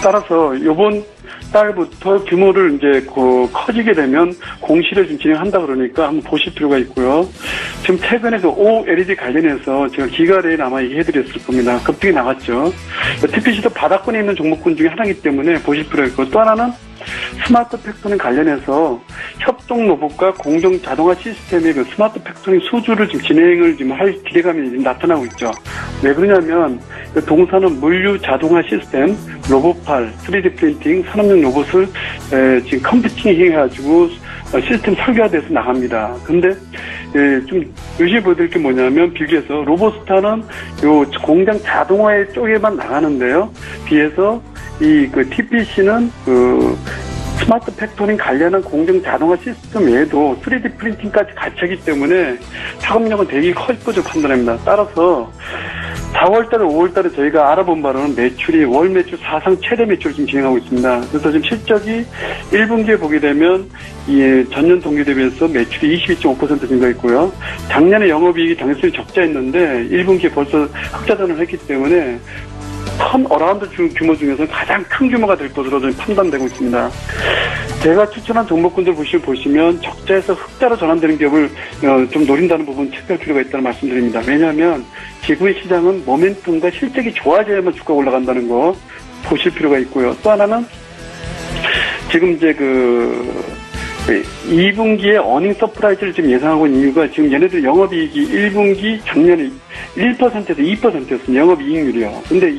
따라서 이번 달부터 규모를 이제 커지게 되면 공시를 좀 진행한다 그러니까 한번 보실 필요가 있고요. 지금 최근에 그 OLED 관련해서 제가 기가레일 아마 얘기해드렸을 겁니다. 급등이 나갔죠. TPC도 바닥권에 있는 종목군 중에 하나이기 때문에 보실 필요가 있고 또 하나는 스마트 팩토링 관련해서 협동 로봇과 공정 자동화 시스템의 그 스마트 팩토링 수주를 지금 진행을 지금 할 기대감이 지금 나타나고 있죠. 왜 그러냐면 동사는 물류 자동화 시스템, 로봇팔, 3D 프린팅, 산업용 로봇을 지금 컴퓨팅 해가지고 시스템 설계화돼서 나갑니다. 근데 좀 유심히 보여드릴 게 뭐냐면 비교해서 로봇스타는 요 공장 자동화 쪽에만 나가는데요. 비해서 이 그 TPC는 그 스마트 팩토링 관련한 공정 자동화 시스템 외에도 3D 프린팅까지 같이 하기 때문에 파급력은 되게 클 것으로 판단합니다. 따라서 4월달에 5월달에 저희가 알아본 바로는 매출이 월 매출 사상 최대 매출을 지금 진행하고 있습니다. 그래서 지금 실적이 1분기에 보게 되면 전년 동기 대비해서 매출이 22.5% 증가했고요. 작년에 영업이익이 당연히 적자였는데 1분기에 벌써 흑자전을 했기 때문에 어라운드 규모 중에서 가장 큰 규모가 될 것으로 저는 판단되고 있습니다. 제가 추천한 종목군들 보시면 적자에서 흑자로 전환되는 기업을 좀 노린다는 부분 체크할 필요가 있다는 말씀드립니다. 왜냐하면 지구의 시장은 모멘텀과 실적이 좋아져야만 주가가 올라간다는 거 보실 필요가 있고요. 또 하나는 지금 이제 2분기에 어닝 서프라이즈를 지금 예상하고 있는 이유가 지금 얘네들 영업이익이 1분기 작년에 1%에서 2%였습니다. 영업이익률이요. 근데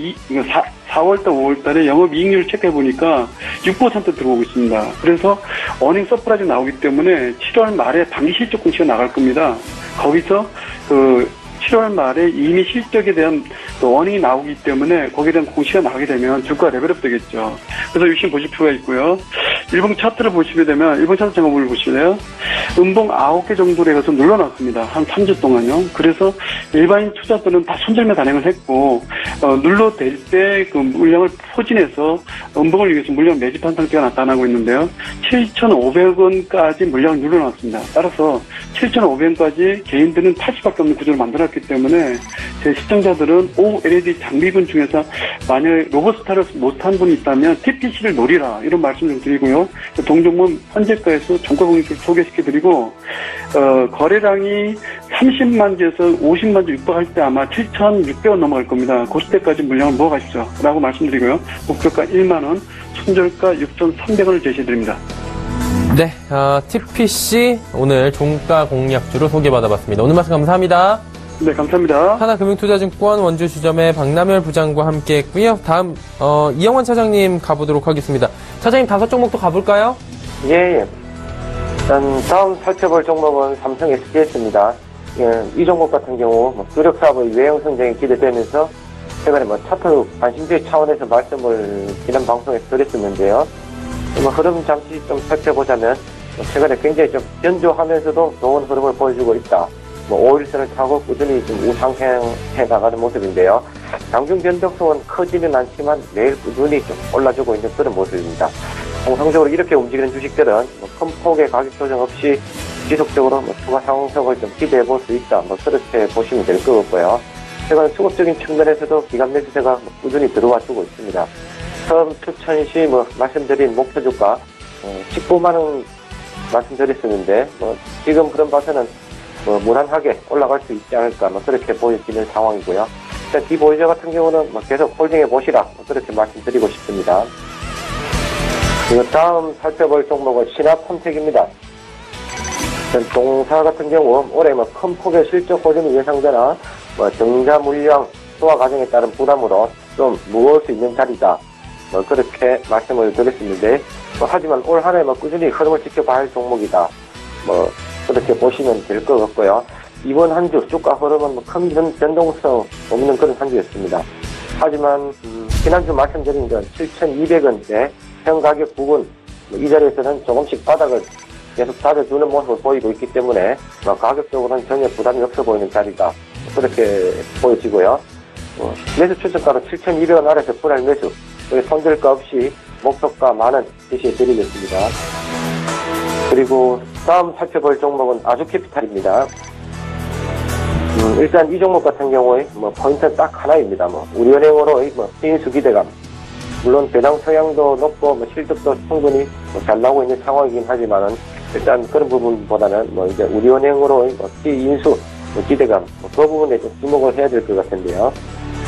4월달, 5월달에 영업이익률을 체크해보니까 6% 들어오고 있습니다. 그래서 어닝 서프라이즈 나오기 때문에 7월 말에 반기 실적 공시가 나갈 겁니다. 거기서 7월 말에 이미 실적에 대한 어닝이 나오기 때문에 거기에 대한 공시가 나오게 되면 주가 레벨업 되겠죠. 그래서 유심 보실 필요가 있고요. 일본 차트를 보시게 되면 일본 차트 작업을 보실래요? 음봉 9개 정도로 해서 눌러놨습니다. 한 3주 동안요. 그래서 일반인 투자들은 다 손절매 단행을 했고 눌러댈 때 그 물량을 포진해서 음봉을 위해서 물량 매집한 상태가 나타나고 있는데요. 7,500원까지 물량을 눌러놨습니다. 따라서 7,500원까지 개인들은 80밖에 없는 구조를 만들었기 때문에 제 시청자들은 OLED 장비군 중에서 만약에 로봇스타를 못한 분이 있다면 TPC를 노리라 이런 말씀 좀 드리고요. 동종목 현재가에서 종가공유를 소개시켜드리고 거래량이 30만 주에서 50만 주 육박할 때 아마 7,600원 넘어갈 겁니다. 그때까지 물량을 모아가시죠 라고 말씀드리고요. 목표가 1만원, 손절가 6,300원을 제시해드립니다. 네, TPC 오늘 종가 공략주로 소개받아봤습니다. 오늘 말씀 감사합니다. 네, 감사합니다. 하나금융투자증권 원주주점의 박남열 부장과 함께했고요. 다음 이영환 차장님 가보도록 하겠습니다. 차장님 5종목도 가볼까요? 예. 다음 살펴볼 종목은 삼성 SGS입니다. 예, 이 종목 같은 경우 주력 사업의 외형 성장이 기대되면서 최근에 차트 관심주의 차원에서 말씀을 지난 방송에서 드렸었는데요. 흐름 잠시 좀 살펴보자면 최근에 굉장히 좀 견조하면서도 좋은 흐름을 보여주고 있다. 5일선을 타고 꾸준히 좀 우상향해 나가는 모습인데요. 장중 변동성은 커지는 않지만 매일 꾸준히 좀 올라주고 있는 그런 모습입니다. 통상적으로 이렇게 움직이는 주식들은 큰 폭의 가격 조정 없이 지속적으로 추가 상승을 좀 기대해 볼 수 있다. 그렇게 보시면 될 것 같고요. 최근 수급적인 측면에서도 기관 매수세가 꾸준히 들어와 주고 있습니다. 처음 추천 시 말씀드린 목표 주가 19만원 말씀드렸었는데 지금 흐름 봐서는 무난하게 올라갈 수 있지 않을까 그렇게 보여지는 상황이고요. 일단 디보이저 같은 경우는 계속 홀딩해 보시라 그렇게 말씀드리고 싶습니다. 그리고 다음 살펴볼 종목은 신화콘텍입니다. 동사 같은 경우 올해 큰 폭의 실적 호전이 예상되나 정자 물량 소화 과정에 따른 부담으로 좀 무거울 수 있는 자리다. 그렇게 말씀을 드렸었는데 하지만 올 한 해 꾸준히 흐름을 지켜봐야 할 종목이다. 그렇게 보시면 될 것 같고요. 이번 한 주 주가 흐름은 큰 변동성 없는 그런 한 주였습니다. 하지만 지난주 말씀드린 건 7,200원대 현 가격 부근 이 자리에서는 조금씩 바닥을 계속 다져주는 모습을 보이고 있기 때문에 가격적으로는 전혀 부담이 없어 보이는 자리다. 그렇게 보여지고요. 매수 추천가로 7,200원 아래에서 분할 매수, 손절가 없이 목표가 만원 제시해 드리겠습니다. 그리고 다음 살펴볼 종목은 아주캐피탈입니다. 일단 이 종목 같은 경우에 포인트는 딱 하나입니다. 우리은행으로의 인수 기대감, 물론 배당 성향도 높고 실적도 충분히 잘 나오고 있는 상황이긴 하지만은 일단 그런 부분보다는 이제 우리은행으로의 인수 기대감, 그 부분에 좀 주목을 해야 될 것 같은데요.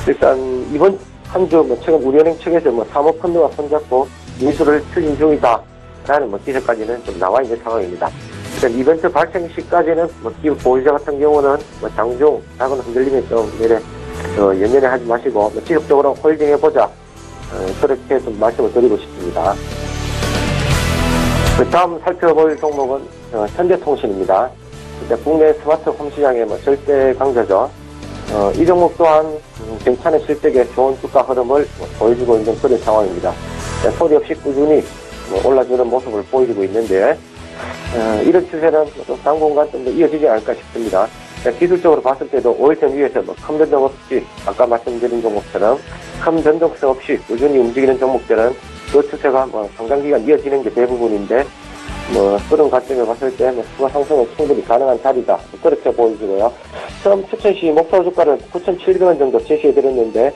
일단 이번 한 주 최근 우리은행 측에서 사모펀드와 손잡고 인수를 추진 중이다라는 기사까지는 좀 나와 있는 상황입니다. 일단 이벤트 발생 시까지는 이 보유자 같은 경우는 장중 작은 흔들림이 좀 연연해 하지 마시고 지속적으로 홀딩해 보자, 그렇게 좀 말씀을 드리고 싶습니다. 그 다음 살펴볼 종목은 현대통신입니다. 국내 스마트홈 시장의 절대 강자죠. 이 종목 또한 괜찮은 실적에 좋은 주가 흐름을 보여주고 있는 그런 상황입니다. 소리 없이 꾸준히 올라주는 모습을 보여주고 있는데, 이런 추세는 당분간 좀 더 이어지지 않을까 싶습니다. 기술적으로 봤을 때도 5일선 위에서 큰 변동 없이 아까 말씀드린 종목처럼 큰 변동성 없이 꾸준히 움직이는 종목들은 그 추세가 상당 기간 이어지는 게 대부분인데, 그런 관점에 봤을 때 추가 상승은 충분히 가능한 자리다, 그렇게 보여지고요. 처음 추천 시 목표 주가를 9,700원 정도 제시해드렸는데,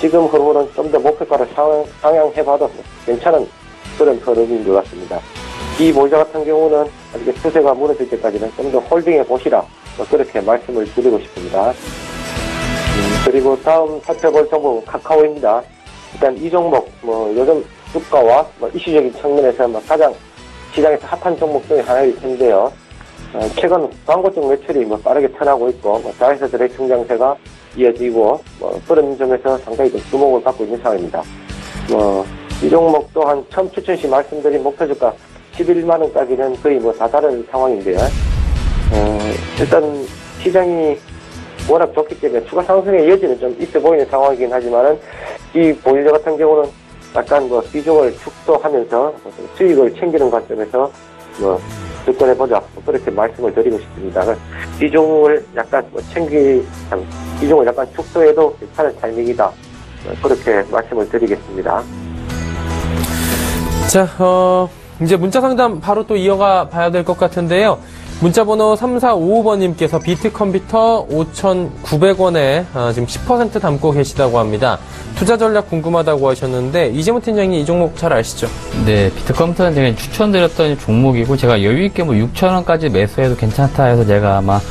지금 흐름은 좀 더 목표가를 상향해봐도 괜찮은 그런 흐름인 것 같습니다. 이 보유자 같은 경우는 이렇게 추세가 무너질 때까지는 좀 더 홀딩해 보시라, 그렇게 말씀을 드리고 싶습니다. 그리고 다음 살펴볼 종목은 카카오입니다. 일단 이 종목 요즘 주가와 이슈적인 측면에서 가장 시장에서 핫한 종목 중에 하나일 텐데요. 최근 광고 쪽 매출이 빠르게 편하고 있고 자회사들의 성장세가 이어지고 그런 점에서 상당히 좀 주목을 받고 있는 상황입니다. 이 종목 또한 처음 추천 시 말씀드린 목표 주가 11만원까지는 거의 다다른 상황인데요. 일단 시장이 워낙 좋기 때문에 추가 상승의 여지는 좀 있어 보이는 상황이긴 하지만은 이 보유자 같은 경우는 약간 비중을 축소하면서 수익을 챙기는 관점에서 접근해보자, 그렇게 말씀을 드리고 싶습니다. 비중을 약간 비중을 약간 축소해도 괜찮은 타이밍이다, 그렇게 말씀을 드리겠습니다. 자, 이제 문자 상담 바로 또 이어가 봐야 될 것 같은데요. 문자번호 3455번님께서 비트컴퓨터 5,900원에 지금 10% 담고 계시다고 합니다. 투자 전략 궁금하다고 하셨는데, 이재모 팀장님 이 종목 잘 아시죠? 네, 비트컴퓨터는 제가 추천드렸던 종목이고, 제가 여유있게 6,000원까지 매수해도 괜찮다 해서 제가 아마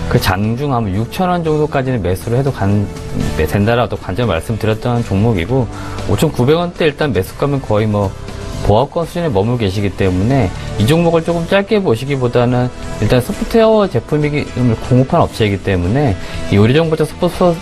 그 장중 아마 6,000원 정도까지는 매수를 해도 된다라고 관점 말씀드렸던 종목이고, 5,900원대 일단 매수가면 거의 보합권 수준에 머물고 계시기 때문에 이 종목을 조금 짧게 보시기보다는 일단 소프트웨어 제품을 공급하는 업체이기 때문에 이 의료정보적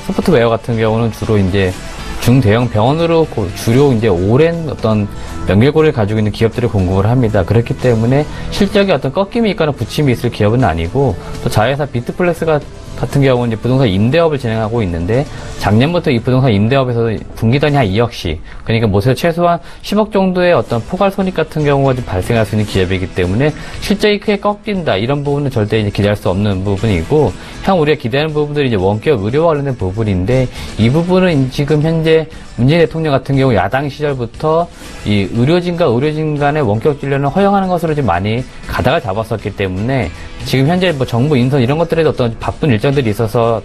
소프트웨어 같은 경우는 주로 이제 중대형 병원으로 주로 이제 오랜 어떤 연결고리를 가지고 있는 기업들을 공급을 합니다. 그렇기 때문에 실적에 어떤 꺾임이 있거나 부침이 있을 기업은 아니고, 또 자회사 비트플렉스 같은 경우는 이제 부동산 임대업을 진행하고 있는데, 작년부터 이 부동산 임대업에서 분기단이 한 2억씩, 그러니까 최소한 10억 정도의 어떤 포괄 손익 같은 경우가 좀 발생할 수 있는 기업이기 때문에 실적이 크게 꺾인다, 이런 부분은 절대 이제 기대할 수 없는 부분이고, 향후 우리가 기대하는 부분들이 이제 원격 의료와 관련된 부분인데, 이 부분은 지금 현재 문재인 대통령 같은 경우 야당 시절부터 이 의료진과 의료진 간의 원격 진료는 허용하는 것으로 좀 많이 가닥을 잡았었기 때문에, 지금 현재 정부 인선 이런 것들에도 어떤 바쁜 일정들이 있어서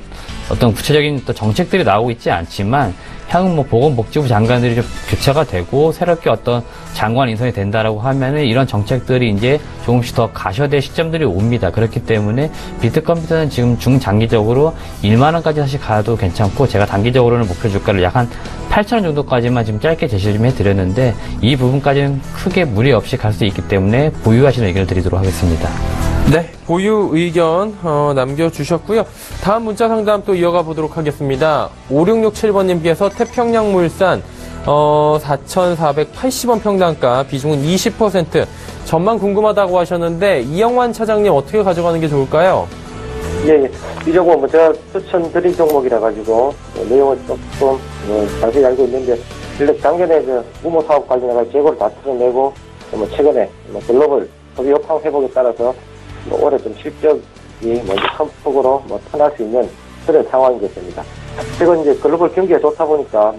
어떤 구체적인 또 정책들이 나오고 있지 않지만, 향후 보건복지부 장관들이 좀 교체가 되고 새롭게 어떤 장관 인선이 된다라고 하면은 이런 정책들이 이제 조금씩 더 가셔될 시점들이 옵니다. 그렇기 때문에 비트컴퓨터는 지금 중장기적으로 1만원까지 사실 가도 괜찮고, 제가 단기적으로는 목표 주가를 약 한 8,000원 정도까지만 지금 짧게 제시 좀 해드렸는데, 이 부분까지는 크게 무리 없이 갈 수 있기 때문에 보유하시는 의견을 드리도록 하겠습니다. 네, 보유 의견 남겨주셨고요. 다음 문자 상담 또 이어가 보도록 하겠습니다. 5667번님께서 태평양물산 4,480원 평당가, 비중은 20%, 전망 궁금하다고 하셨는데, 이영환 차장님 어떻게 가져가는 게 좋을까요? 예. 이 종목 제가 추천드린 종목이라 가지고 내용을 조금 자세히 알고 있는데, 작년에 무모 사업 관련해서 재고를 다 털어내고, 최근에 글로벌 소비 여파 회복에 따라서 올해 좀 실적이 먼저 큰 폭으로 터날 수 있는 그런 상황인 것입니다. 최근 이제 글로벌 경기가 좋다 보니까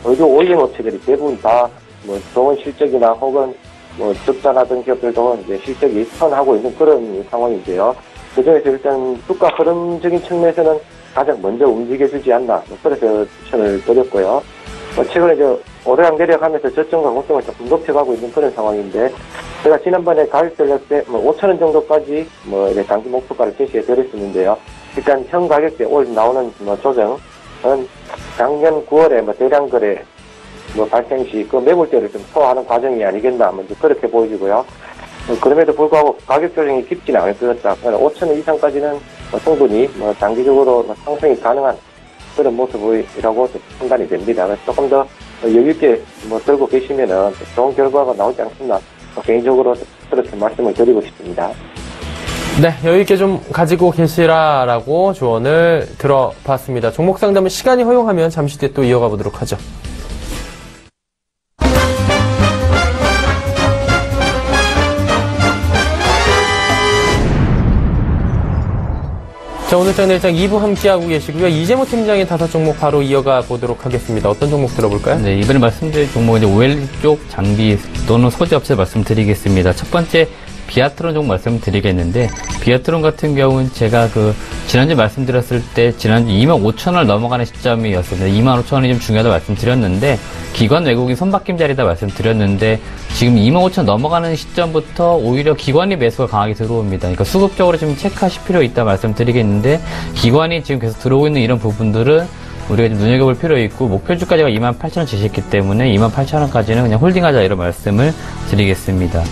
의류 OEM 업체들이 대부분 다 좋은 실적이나 혹은 적자나던 기업들도 이제 실적이 선하고 있는 그런 상황인데요. 그중에서 일단 주가 흐름적인 측면에서는 가장 먼저 움직여주지 않나, 그래서 추천을 드렸고요. 최근에 오르락 내려가면서 저점과 고점을 조금 높여가고 있는 그런 상황인데, 제가 지난번에 가격 전략 때 5,000원 정도까지 이제 단기 목표가를 제시해 드렸었는데요. 일단 현 가격대 올 나오는 조정은 작년 9월에 대량 거래 발생 시 그 매물대를 좀 소화하는 과정이 아니겠나, 먼저 그렇게 보여지고요. 그럼에도 불구하고 가격 조정이 깊지는 않을 것 같다. 5,000원 이상까지는 충분히 단기적으로 상승이 가능한 그런 모습이라고 판단이 됩니다. 그래서 조금 더 여유있게 들고 계시면은 좋은 결과가 나오지 않겠나, 개인적으로 그렇게 말씀을 드리고 싶습니다. 네, 여유있게 좀 가지고 계시라라고 조언을 들어봤습니다. 종목 상담은 시간이 허용하면 잠시 뒤에 또 이어가 보도록 하죠. 자, 오늘 장내일장 2부 함께하고 계시고요. 이재모 팀장의 5종목 바로 이어가 보도록 하겠습니다. 어떤 종목 들어볼까요? 네, 이번에 말씀드릴 종목은 이제 OLED 쪽 장비 또는 소재업체 말씀드리겠습니다. 첫 번째, 비아트론 종목 말씀드리겠는데, 비아트론 같은 경우는 제가 지난주 말씀드렸을 때, 지난주 25,000원을 넘어가는 시점이었습니다. 25,000원이 좀 중요하다고 말씀드렸는데, 기관 외국인 손바뀜 자리다 말씀드렸는데, 지금 25,000원 넘어가는 시점부터 오히려 기관이 매수가 강하게 들어옵니다. 그러니까 수급적으로 좀 체크하실 필요 있다 말씀드리겠는데, 기관이 지금 계속 들어오고 있는 이런 부분들은 우리가 좀 눈여겨볼 필요 있고, 목표 주가가 28,000원 제시했기 때문에 28,000원까지는 그냥 홀딩하자 이런 말씀을 드리겠습니다.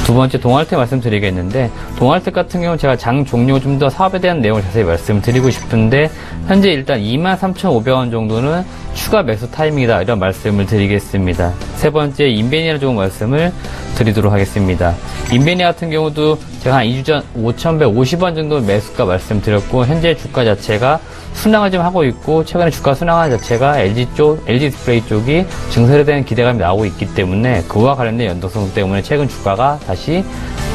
두 번째, 동아일텍 말씀드리겠는데, 동아일텍 같은 경우는 제가 장 종료 좀 더 사업에 대한 내용을 자세히 말씀드리고 싶은데, 현재 일단 23,500원 정도는 추가 매수 타이밍이다 이런 말씀을 드리겠습니다. 세 번째, 인베니아 좀 말씀을 드리도록 하겠습니다. 인베니아 같은 경우도 제가 한 2주 전 5,150원 정도 매수가 말씀드렸고, 현재 주가 자체가 순항을 좀 하고 있고, 최근에 주가 순항하는 자체가 LG 디스플레이 쪽이 증설에 대한 기대감이 나오고 있기 때문에 그와 관련된 연동성 때문에 최근 주가가 다시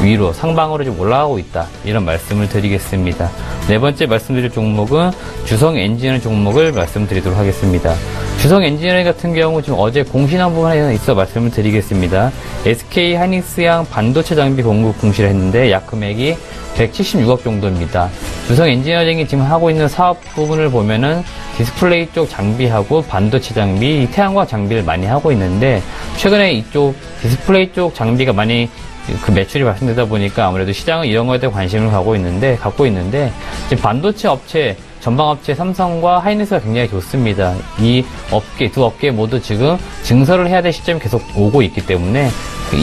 위로 상방으로 좀 올라가고 있다 이런 말씀을 드리겠습니다. 네 번째 말씀드릴 종목은 주성 엔지니어링 종목을 말씀드리도록 하겠습니다. 주성 엔지니어링 같은 경우 지금 어제 공시한 부분에 있어 말씀을 드리겠습니다. SK 하이닉스양 반도체 장비 공급 공시를 했는데 약 금액이 176억 정도입니다. 주성 엔지니어링이 지금 하고 있는 사업 부분을 보면은 디스플레이 쪽 장비하고 반도체 장비, 태양광 장비를 많이 하고 있는데, 최근에 이쪽 디스플레이 쪽 장비가 많이 매출이 발생되다 보니까 아무래도 시장은 이런 거에 대해 관심을 갖고 있는데, 지금 반도체 업체, 전방업체 삼성과 하이닉스가 굉장히 좋습니다. 이 업계, 두 업계 모두 지금 증설을 해야 될 시점이 계속 오고 있기 때문에,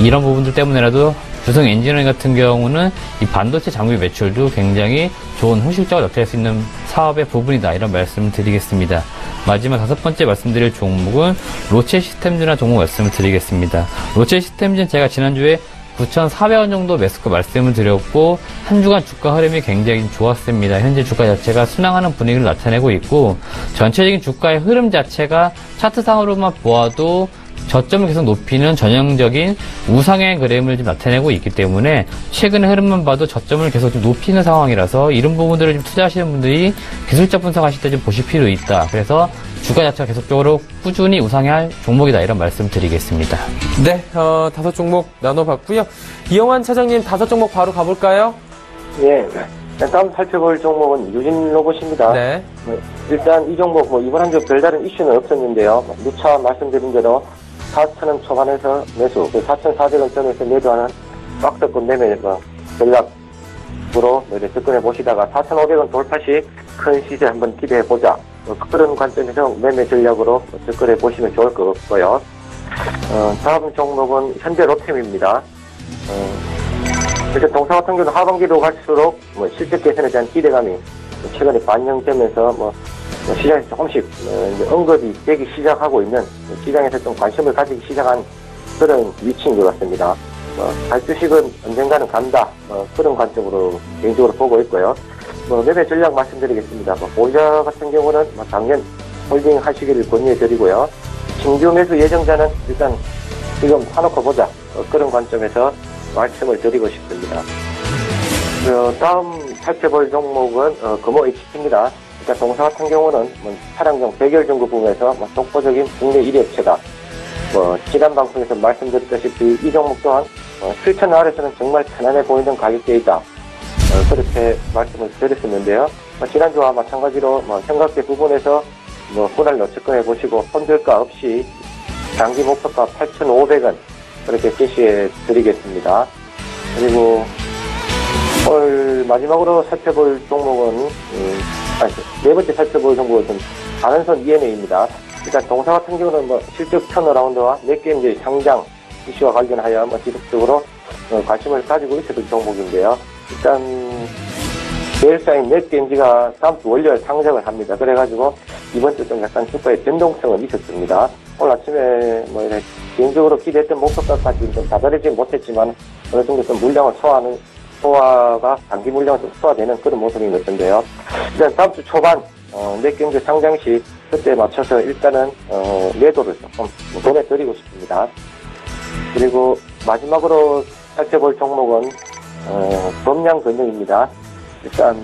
이런 부분들 때문에라도 주성 엔지니어링 같은 경우는 이 반도체 장비 매출도 굉장히 좋은 효실적을 나타낼 수 있는 사업의 부분이다 이런 말씀을 드리겠습니다. 마지막 5번째 말씀드릴 종목은 로체 시스템즈나 종목 말씀을 드리겠습니다. 로체 시스템즈는 제가 지난주에 9,400원 정도 매수가 말씀을 드렸고, 한 주간 주가 흐름이 굉장히 좋았습니다. 현재 주가 자체가 순항하는 분위기를 나타내고 있고, 전체적인 주가의 흐름 자체가 차트상으로만 보아도 저점을 계속 높이는 전형적인 우상향의 그램을 좀 나타내고 있기 때문에, 최근의 흐름만 봐도 저점을 계속 좀 높이는 상황이라서 이런 부분들을 좀 투자하시는 분들이 기술적 분석하실 때 좀 보실 필요 있다. 그래서 주가 자체가 계속적으로 꾸준히 우상향할 종목이다 이런 말씀 드리겠습니다. 네, 5종목 나눠봤고요. 이영환 차장님 5종목 바로 가볼까요? 예. 다음 살펴볼 종목은 유진 로봇입니다. 네. 일단 이 종목 이번 한 주 별다른 이슈는 없었는데요. 누차 말씀드린 대로 4,000원 초반에서 매수, 4,400원 전에서 매도하는 박스권 매매 전략으로 접근해 보시다가 4,500원 돌파 시 큰 시세 한번 기대해 보자. 그런 관점에서 매매 전략으로 접근해 보시면 좋을 것 같고요. 다음 종목은 현대 로템입니다. 이렇게 동사 같은 경우는 하반기로 갈수록 실적 개선에 대한 기대감이 최근에 반영되면서 시장에서 조금씩 언급이 되기 시작하고 있는, 시장에서 좀 관심을 가지기 시작한 그런 위치인 것 같습니다. 갈 주식은 언젠가는 간다, 그런 관점으로 개인적으로 보고 있고요. 매매 전략 말씀드리겠습니다. 보유자 같은 경우는 당연 홀딩 하시기를 권유해드리고요. 신규 매수 예정자는 일단 지금 사놓고 보자, 그런 관점에서 말씀을 드리고 싶습니다. 다음 살펴볼 종목은 금호 HT입니다. 그러니까 동사 같은 경우는 차량용 대결 중고 부분에서 독보적인 국내 1위 업체다. 지난 방송에서 말씀드렸다시피 이 종목 또한 실천 아래서는 정말 편안해 보이는 가격대이다. 그렇게 말씀을 드렸었는데요. 지난주와 마찬가지로 현각대 부분에서 분할 노출권 해보시고 손절가 없이 장기 목표가 8,500원 그렇게 제시해 드리겠습니다. 그리고 오늘 마지막으로 살펴볼 종목은 네 번째 살펴볼 종목은 가능선 ENA입니다. 일단 동사 같은 경우는 실적 턴어라운드와 넷게임즈의 상장 이슈와 관련하여 지속적으로 관심을 가지고 있었던 종목인데요. 일단 계열사인 넷게임즈가 다음 주 월요일 상장을 합니다. 그래가지고 이번 주 좀 약간 주가의 변동성은 있었습니다. 오늘 아침에 개인적으로 기대했던 목표가까지 좀 다다르지 못했지만 어느 정도 좀 물량을 소화가 단기 물량을 좀 소화되는 그런 모습이 있었는데요. 일단 다음 주 초반 넷게임즈 상장 시 그때 맞춰서 일단은 매도를 조금 보내드리고 싶습니다. 그리고 마지막으로 살펴볼 종목은 범양건영입니다. 일단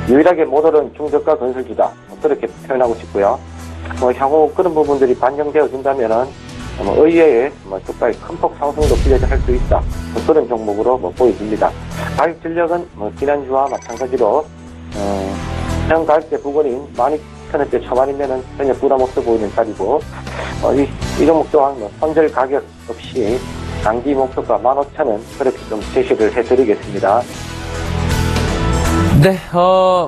유일하게 못 오른 중저가 건설주다 그렇게 표현하고 싶고요. 향후 그런 부분들이 반영되어 준다면은 의외의 주가의 큰 폭 상승도 기대할 수 있다. 그런 종목으로 보여집니다. 가격 전력은 지난주와 마찬가지로 현 가격대 부근인 12,000원대 초반이면은 전혀 부담 없어 보이는 자리고 이 종목 또한 손절 가격 없이 단기 목표가 15,000원 그렇게 좀 제시를 해드리겠습니다. 네,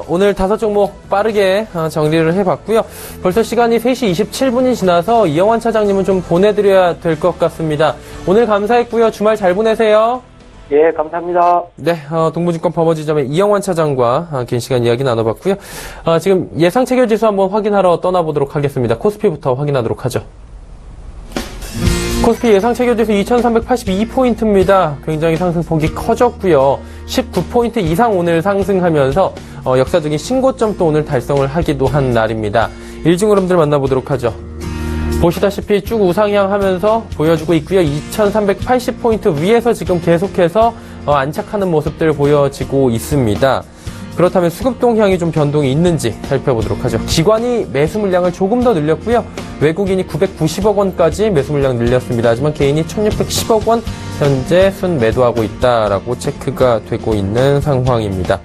오늘 5종목 빠르게 정리를 해봤고요. 벌써 시간이 3시 27분이 지나서 이영환 차장님은 좀 보내드려야 될 것 같습니다. 오늘 감사했고요. 주말 잘 보내세요. 예, 감사합니다. 네, 동부증권 버머지점의 이영환 차장과 긴 시간 이야기 나눠봤고요. 지금 예상 체결지수 한번 확인하러 떠나보도록 하겠습니다. 코스피부터 확인하도록 하죠. 코스피 예상 체결지수 2382포인트입니다. 굉장히 상승폭이 커졌고요. 19포인트 이상 오늘 상승하면서 역사적인 신고점도 오늘 달성을 하기도 한 날입니다. 일중 흐름들 만나보도록 하죠. 보시다시피 쭉 우상향하면서 보여주고 있고요. 2380포인트 위에서 지금 계속해서 안착하는 모습들 보여지고 있습니다. 그렇다면 수급 동향이 좀 변동이 있는지 살펴보도록 하죠. 기관이 매수 물량을 조금 더 늘렸고요. 외국인이 990억 원까지 매수 물량 늘렸습니다. 하지만 개인이 1610억 원 현재 순 매도하고 있다라고 체크가 되고 있는 상황입니다.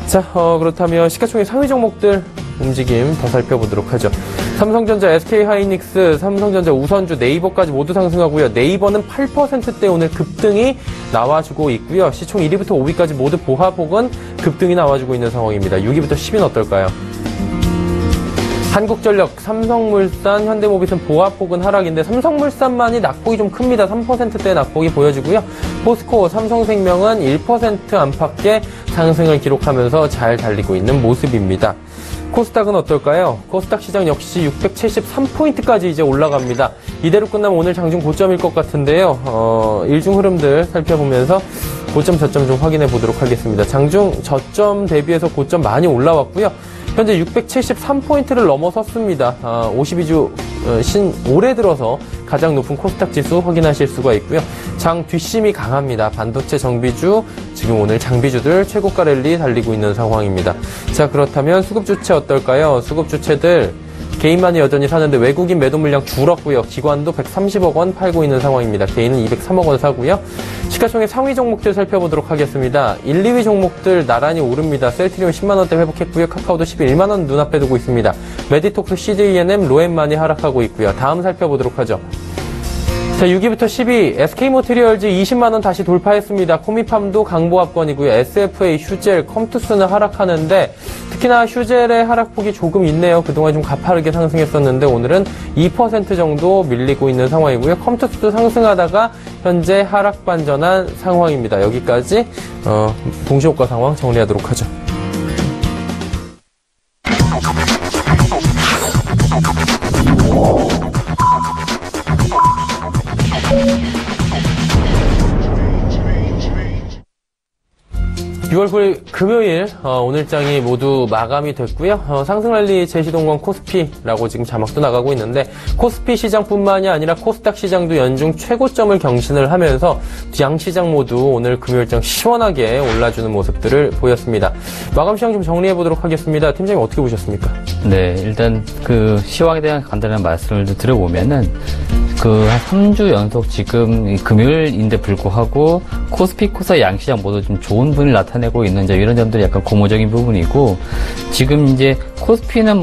자, 그렇다면 시가총액 상위 종목들 움직임 더 살펴보도록 하죠. 삼성전자, SK하이닉스, 삼성전자, 우선주, 네이버까지 모두 상승하고요. 네이버는 8%대 오늘 급등이 나와주고 있고요. 시총 1위부터 5위까지 모두 보합폭은 급등이 나와주고 있는 상황입니다. 6위부터 10위는 어떨까요? 한국전력, 삼성물산, 현대모비스는 보합폭은 하락인데 삼성물산만이 낙폭이 좀 큽니다. 3%대 낙폭이 보여지고요. 포스코, 삼성생명은 1% 안팎의 상승을 기록하면서 잘 달리고 있는 모습입니다. 코스닥은 어떨까요? 코스닥 시장 역시 673포인트까지 이제 올라갑니다. 이대로 끝나면 오늘 장중 고점일 것 같은데요. 일중 흐름들 살펴보면서 고점 저점 좀 확인해 보도록 하겠습니다. 장중 저점 대비해서 고점 많이 올라왔고요. 현재 673포인트를 넘어섰습니다. 52주 올해 들어서 가장 높은 코스닥 지수 확인하실 수가 있고요. 장 뒷심이 강합니다. 반도체 정비주, 지금 오늘 장비주들 최고가 랠리 달리고 있는 상황입니다. 자, 그렇다면 수급 주체 어떨까요? 수급 주체들 개인만이 여전히 사는데 외국인 매도 물량 줄었고요. 기관도 130억 원 팔고 있는 상황입니다. 개인은 203억 원 사고요. 시가총액 상위 종목들 살펴보도록 하겠습니다. 1, 2위 종목들 나란히 오릅니다. 셀트리온 10만원대 회복했고요. 카카오도 11만원 눈앞에 두고 있습니다. 메디톡스, CJENM, 로엔만이 하락하고 있고요. 다음 살펴보도록 하죠. 자, 6위부터 10위, SK모티리얼즈 20만원 다시 돌파했습니다. 코미팜도 강보합권이고요. SFA, 휴젤, 컴투스는 하락하는데 특히나 휴젤의 하락폭이 조금 있네요. 그동안 좀 가파르게 상승했었는데 오늘은 2% 정도 밀리고 있는 상황이고요. 컴투스도 상승하다가 현재 하락 반전한 상황입니다. 여기까지 동시효과 상황 정리하도록 하죠. 6월 9일 금요일 오늘장이 모두 마감이 됐고요. 상승랠리 재시동권 코스피라고 지금 자막도 나가고 있는데 코스피 시장뿐만이 아니라 코스닥 시장도 연중 최고점을 경신을 하면서 양시장 모두 오늘 금요일장 시원하게 올라주는 모습들을 보였습니다. 마감 시장 좀 정리해 보도록 하겠습니다. 팀장님 어떻게 보셨습니까? 네, 일단 그 시황에 대한 간단한 말씀을 드려보면은 한 3주 연속 지금 금요일인데 불구하고 코스피, 코스닥 양시장 모두 좀 좋은 분위기를 나타내고 있는 이런 점들이 약간 고무적인 부분이고, 지금 이제 코스피는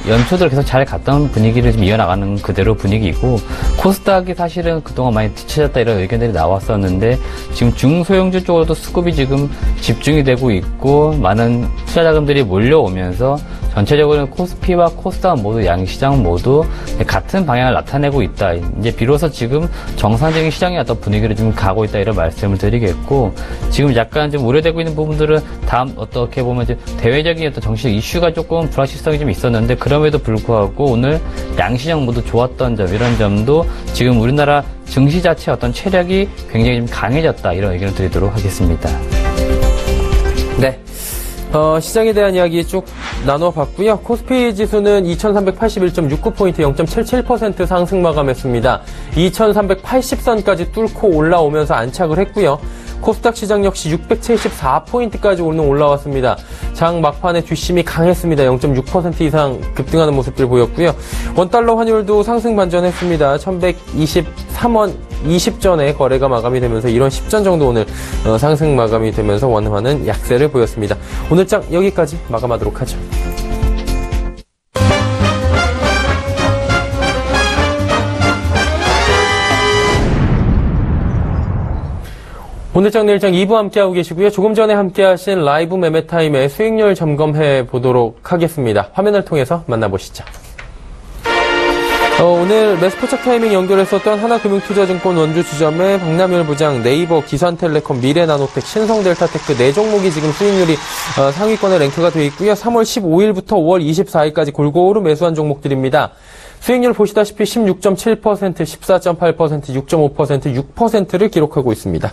연초들 계속 잘 갔던 분위기를 좀 이어나가는 그대로 분위기고, 코스닥이 사실은 그동안 많이 뒤처졌다 이런 의견들이 나왔었는데, 지금 중소형주 쪽으로도 수급이 지금 집중이 되고 있고, 많은 투자 자금들이 몰려오면서 전체적으로는 코스피와 코스닥 모두 양시장 모두 같은 방향을 나타내고 있다. 이제 비로소 지금 정상적인 시장의 어떤 분위기를 좀 가고 있다 이런 말씀을 드리겠고, 지금 약간 좀 우려되고 있는 부분들은 다음 어떻게 보면 대외적인 어떤 정치적 이슈가 조금 불확실성이 좀 있었는데, 그럼에도 불구하고 오늘 양시장 모두 좋았던 점, 이런 점도 지금 우리나라 증시 자체 어떤 체력이 굉장히 좀 강해졌다 이런 의견을 드리도록 하겠습니다. 네. 시장에 대한 이야기 쭉 나눠봤고요. 코스피 지수는 2381.69포인트 0.77% 상승 마감했습니다. 2380선까지 뚫고 올라오면서 안착을 했고요. 코스닥 시장 역시 674포인트까지 오늘 올라왔습니다. 장 막판에 뒷심이 강했습니다. 0.6% 이상 급등하는 모습들 보였고요. 원달러 환율도 상승 반전했습니다. 1123원 20전에 거래가 마감이 되면서 1원 10전 정도 오늘 상승 마감이 되면서 원화는 약세를 보였습니다. 오늘 장 여기까지 마감하도록 하죠. 오늘장 내일장 2부 함께하고 계시고요. 조금 전에 함께하신 라이브 매매타임의 수익률 점검해 보도록 하겠습니다. 화면을 통해서 만나보시죠. 오늘 매수포착 타이밍 연결했었던 하나금융투자증권 원주지점의 박남일 부장, 네이버, 기산텔레콤, 미래나노텍, 신성델타테크 4종목이 지금 수익률이 상위권에 랭크가 되어 있고요. 3월 15일부터 5월 24일까지 골고루 매수한 종목들입니다. 수익률 보시다시피 16.7%, 14.8%, 6.5%, 6%를 기록하고 있습니다.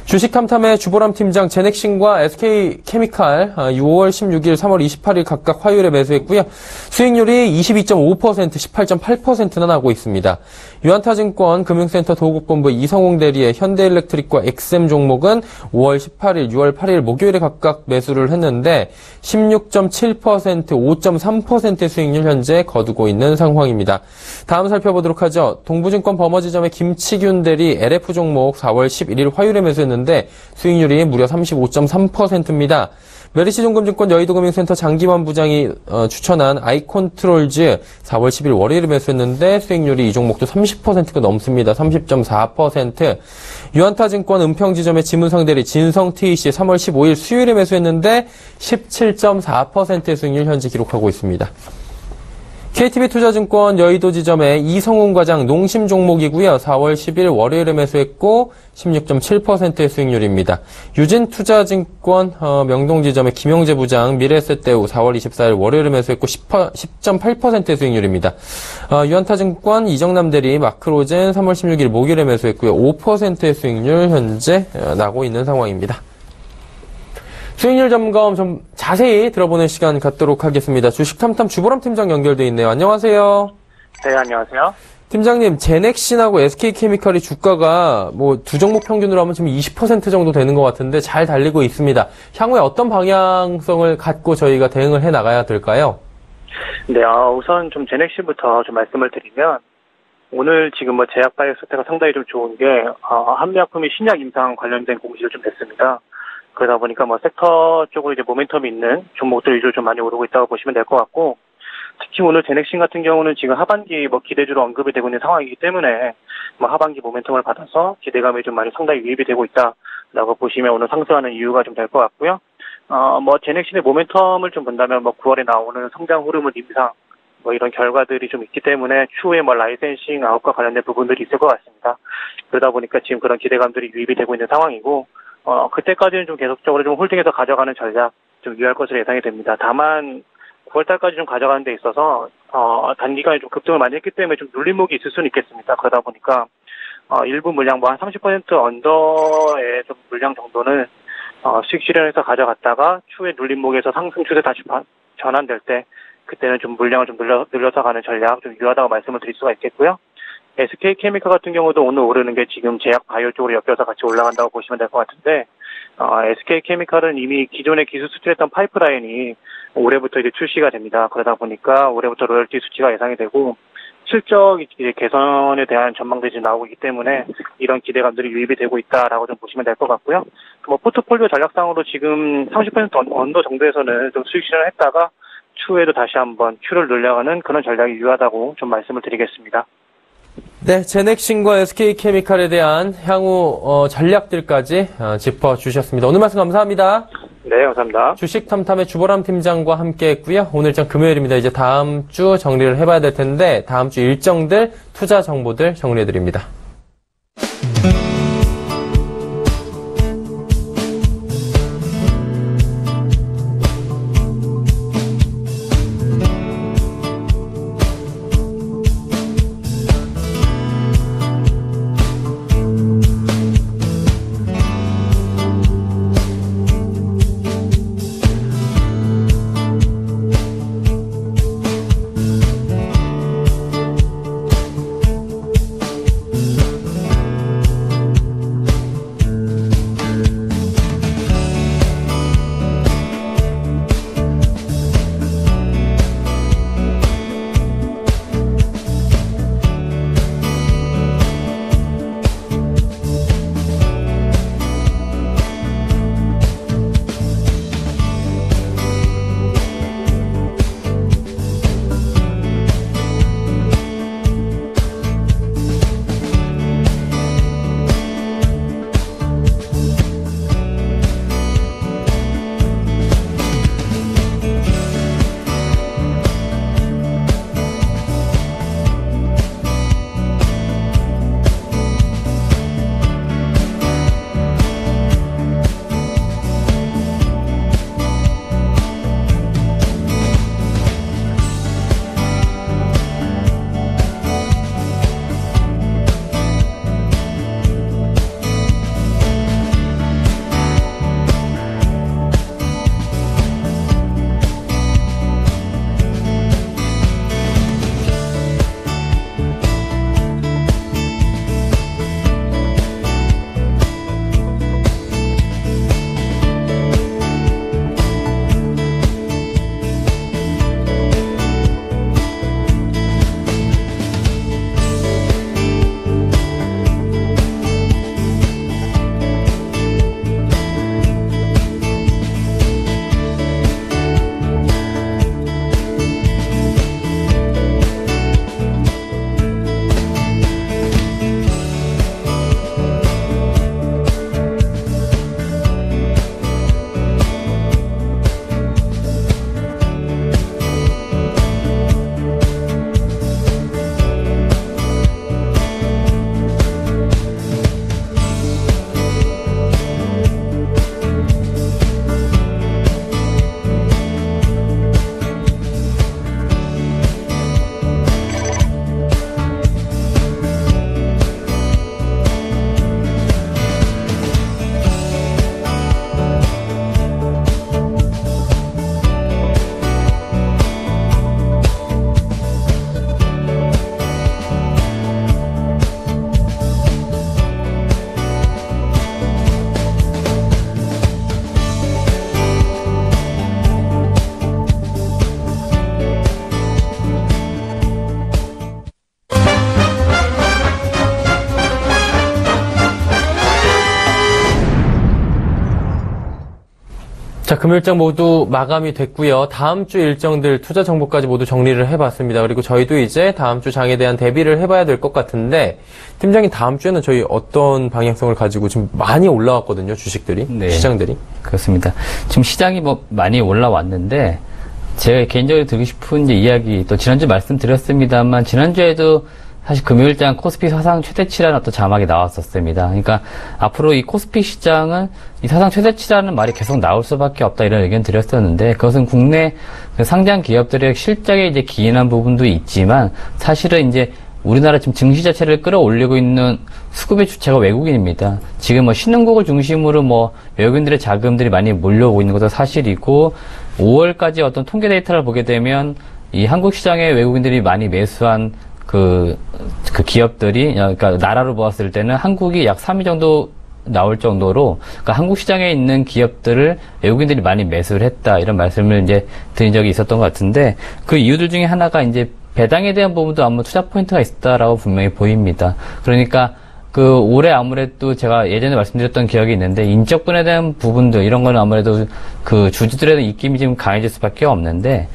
주식탐탐의 주보람 팀장, 제넥신과 SK케미칼 6월 16일, 3월 28일 각각 화요일에 매수했고요. 수익률이 22.5%, 18.8%나 나고 있습니다. 유한타증권 금융센터 도곡본부 이성홍 대리의 현대일렉트릭과 엑셈 종목은 5월 18일, 6월 8일 목요일에 각각 매수를 했는데 16.7%, 5.3%의 수익률 현재 거두고 있는 상황입니다. 다음 살펴보도록 하죠. 동부증권 버머지점의 김치균 대리 LF 종목 4월 11일 화요일에 매수했는데 수익률이 무려 35.3%입니다. 메리시종금증권 여의도금융센터 장기환 부장이 추천한 아이컨트롤즈 4월 10일 월요일에 매수했는데 수익률이 이 종목도 30%가 넘습니다. 30.4%. 유한타증권 은평지점의 지문상 대리 진성TEC 3월 15일 수요일에 매수했는데 17.4%의 수익률 현재 기록하고 있습니다. KTB투자증권 여의도지점의 이성훈 과장 농심 종목이고요. 4월 10일 월요일에 매수했고 16.7%의 수익률입니다. 유진투자증권 명동지점의 김용재 부장 미래에셋대우 4월 24일 월요일에 매수했고 10.8%의 수익률입니다. 유한타증권 이정남 대리 마크로젠 3월 16일 목요일에 매수했고요. 5%의 수익률 현재 나고 있는 상황입니다. 수익률 점검 좀 자세히 들어보는 시간 갖도록 하겠습니다. 주식탐탐 주보람 팀장 연결돼 있네요. 안녕하세요. 네, 안녕하세요. 팀장님, 제넥신하고 SK케미칼이 주가가 두 종목 평균으로 하면 지금 20% 정도 되는 것 같은데 잘 달리고 있습니다. 향후에 어떤 방향성을 갖고 저희가 대응을 해 나가야 될까요? 네, 우선 좀 제넥신부터 좀 말씀을 드리면, 오늘 지금 제약바이오 상태가 상당히 좀 좋은 게, 한미약품이 신약 임상 관련된 공시를 좀 냈습니다. 그러다 보니까 섹터 쪽으로 이제 모멘텀이 있는 종목들 위주로 좀 많이 오르고 있다고 보시면 될 것 같고, 특히 오늘 제넥신 같은 경우는 지금 하반기 기대주로 언급이 되고 있는 상황이기 때문에 하반기 모멘텀을 받아서 기대감이 좀 많이 상당히 유입이 되고 있다라고 보시면 오늘 상승하는 이유가 좀 될 것 같고요. 제넥신의 모멘텀을 좀 본다면 9월에 나오는 성장 호르몬 임상 이런 결과들이 좀 있기 때문에 추후에 라이센싱 아웃과 관련된 부분들이 있을 것 같습니다. 그러다 보니까 지금 그런 기대감들이 유입이 되고 있는 상황이고, 그때까지는 좀 계속적으로 좀 홀딩해서 가져가는 전략 좀 유효할 것으로 예상이 됩니다. 다만 9월달까지 좀 가져가는 데 있어서 단기간에 좀 급등을 많이 했기 때문에 좀 눌림목이 있을 수는 있겠습니다. 그러다 보니까 일부 물량 한 30% 언더의 좀 물량 정도는 수익 실현해서 가져갔다가 추후에 눌림목에서 상승 추세 다시 전환될 때 그때는 좀 물량을 좀 늘려서 가는 전략 좀 유효하다고 말씀을 드릴 수가 있겠고요. SK케미칼 같은 경우도 오늘 오르는 게 지금 제약 바이오 쪽으로 엮여서 같이 올라간다고 보시면 될 것 같은데, SK케미칼은 이미 기존에 기술 수출했던 파이프라인이 올해부터 이제 출시가 됩니다. 그러다 보니까 올해부터 로열티 수치가 예상이 되고 실적 이제 개선에 대한 전망들이 지금 나오고 있기 때문에 이런 기대감들이 유입이 되고 있다라고 좀 보시면 될 것 같고요. 뭐 포트폴리오 전략상으로 지금 30% 언더 정도에서는 좀 수익 실현을 했다가 추후에도 다시 한번 Q를 늘려가는 그런 전략이 유효하다고 좀 말씀을 드리겠습니다. 네, 제넥신과 SK케미칼에 대한 향후 전략들까지 짚어주셨습니다. 오늘 말씀 감사합니다. 네, 감사합니다. 주식탐탐의 주보람 팀장과 함께했고요. 오늘 장 금요일입니다. 이제 다음 주 정리를 해봐야 될 텐데 다음 주 일정들, 투자 정보들 정리해드립니다. 자, 금요일장 모두 마감이 됐고요. 다음 주 일정들 투자 정보까지 모두 정리를 해봤습니다. 그리고 저희도 이제 다음 주 장에 대한 대비를 해봐야 될 것 같은데, 팀장님 다음 주에는 저희 어떤 방향성을 가지고 지금 많이 올라왔거든요, 주식들이, 네, 시장들이. 그렇습니다. 지금 시장이 많이 올라왔는데 제가 개인적으로 드리고 싶은 이제 이야기, 또 지난주 말씀드렸습니다만 지난주에도 사실 금요일장 코스피 사상 최대치라는 어떤 자막이 나왔었습니다. 그러니까 앞으로 이 코스피 시장은 이 사상 최대치라는 말이 계속 나올 수밖에 없다, 이런 의견 드렸었는데, 그것은 국내 상장 기업들의 실적에 이제 기인한 부분도 있지만 사실은 이제 우리나라 지금 증시 자체를 끌어올리고 있는 수급의 주체가 외국인입니다. 지금 뭐 신흥국을 중심으로 뭐 외국인들의 자금들이 많이 몰려오고 있는 것도 사실이고 5월까지 어떤 통계 데이터를 보게 되면 이 한국 시장에 외국인들이 많이 매수한 그 기업들이 그러니까 나라로 보았을 때는 한국이 약 3위 정도 나올 정도로 그러니까 한국 시장에 있는 기업들을 외국인들이 많이 매수를 했다 이런 말씀을 이제 드린 적이 있었던 것 같은데 그 이유들 중에 하나가 이제 배당에 대한 부분도 아마 투자 포인트가 있다라고 분명히 보입니다. 그러니까 그 올해 아무래도 제가 예전에 말씀드렸던 기억이 있는데 인적분에 대한 부분들 이런 거는 아무래도 그 주주들에 대한 입김이 좀 강해질 수밖에 없는데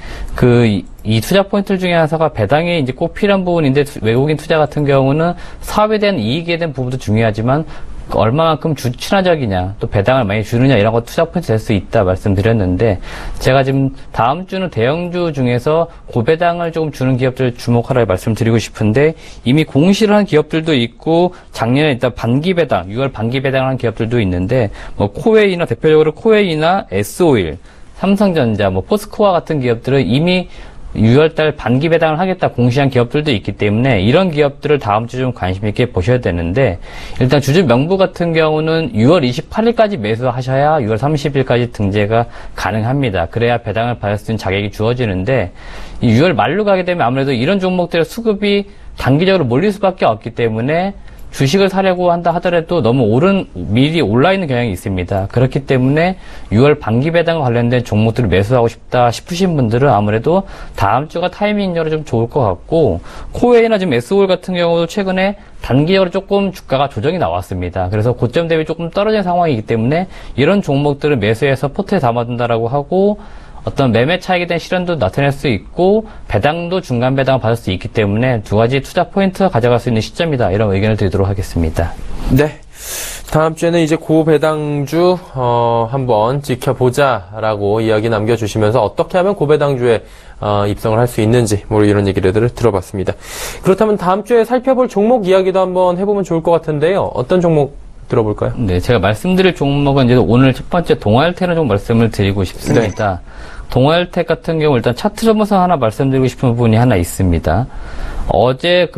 이 투자 포인트 중에 하나가 배당이 이제 꼭 필요한 부분인데 외국인 투자 같은 경우는 사업에 대한 이익에 대한 부분도 중요하지만 얼마만큼 주주 친화적이냐 또 배당을 많이 주느냐 이런 거 투자 포인트 될 수 있다 말씀드렸는데 제가 지금 다음 주는 대형주 중에서 고배당을 조금 주는 기업들 주목하라고 말씀드리고 싶은데 이미 공시를 한 기업들도 있고 작년에 일단 반기 배당 6월 반기 배당을 한 기업들도 있는데 뭐 코웨이나 대표적으로 코웨이나 S-오일 삼성전자 뭐 포스코와 같은 기업들은 이미 6월달 반기 배당을 하겠다 공시한 기업들도 있기 때문에 이런 기업들을 다음 주 좀 관심 있게 보셔야 되는데 일단 주주 명부 같은 경우는 6월 28일까지 매수하셔야 6월 30일까지 등재가 가능합니다. 그래야 배당을 받을 수 있는 자격이 주어지는데 이 6월 말로 가게 되면 아무래도 이런 종목들의 수급이 단기적으로 몰릴 수밖에 없기 때문에 주식을 사려고 한다 하더라도 너무 미리 올라있는 경향이 있습니다. 그렇기 때문에 6월 반기 배당과 관련된 종목들을 매수하고 싶다 싶으신 분들은 아무래도 다음 주가 타이밍적으로 좀 좋을 것 같고 코웨이나 지금 S-오일 같은 경우도 최근에 단기적으로 조금 주가가 조정이 나왔습니다. 그래서 고점 대비 조금 떨어진 상황이기 때문에 이런 종목들을 매수해서 포트에 담아둔다라고 하고 어떤 매매 차익에 대한 실현도 나타낼 수 있고 배당도 중간 배당을 받을 수 있기 때문에 두 가지 투자 포인트가 가져갈 수 있는 시점이다. 이런 의견을 드리도록 하겠습니다. 네. 다음 주에는 이제 고배당주 한번 지켜보자라고 이야기 남겨주시면서 어떻게 하면 고배당주에 입성을 할 수 있는지 뭐 이런 얘기를 들어봤습니다. 그렇다면 다음 주에 살펴볼 종목 이야기도 한번 해보면 좋을 것 같은데요. 어떤 종목 들어볼까요? 네, 제가 말씀드릴 종목은 이제 오늘 첫 번째 동아일테는 좀 말씀을 드리고 싶습니다. 네. 동아일텍 같은 경우 일단 차트 전문성 하나 말씀드리고 싶은 부분이 하나 있습니다. 어제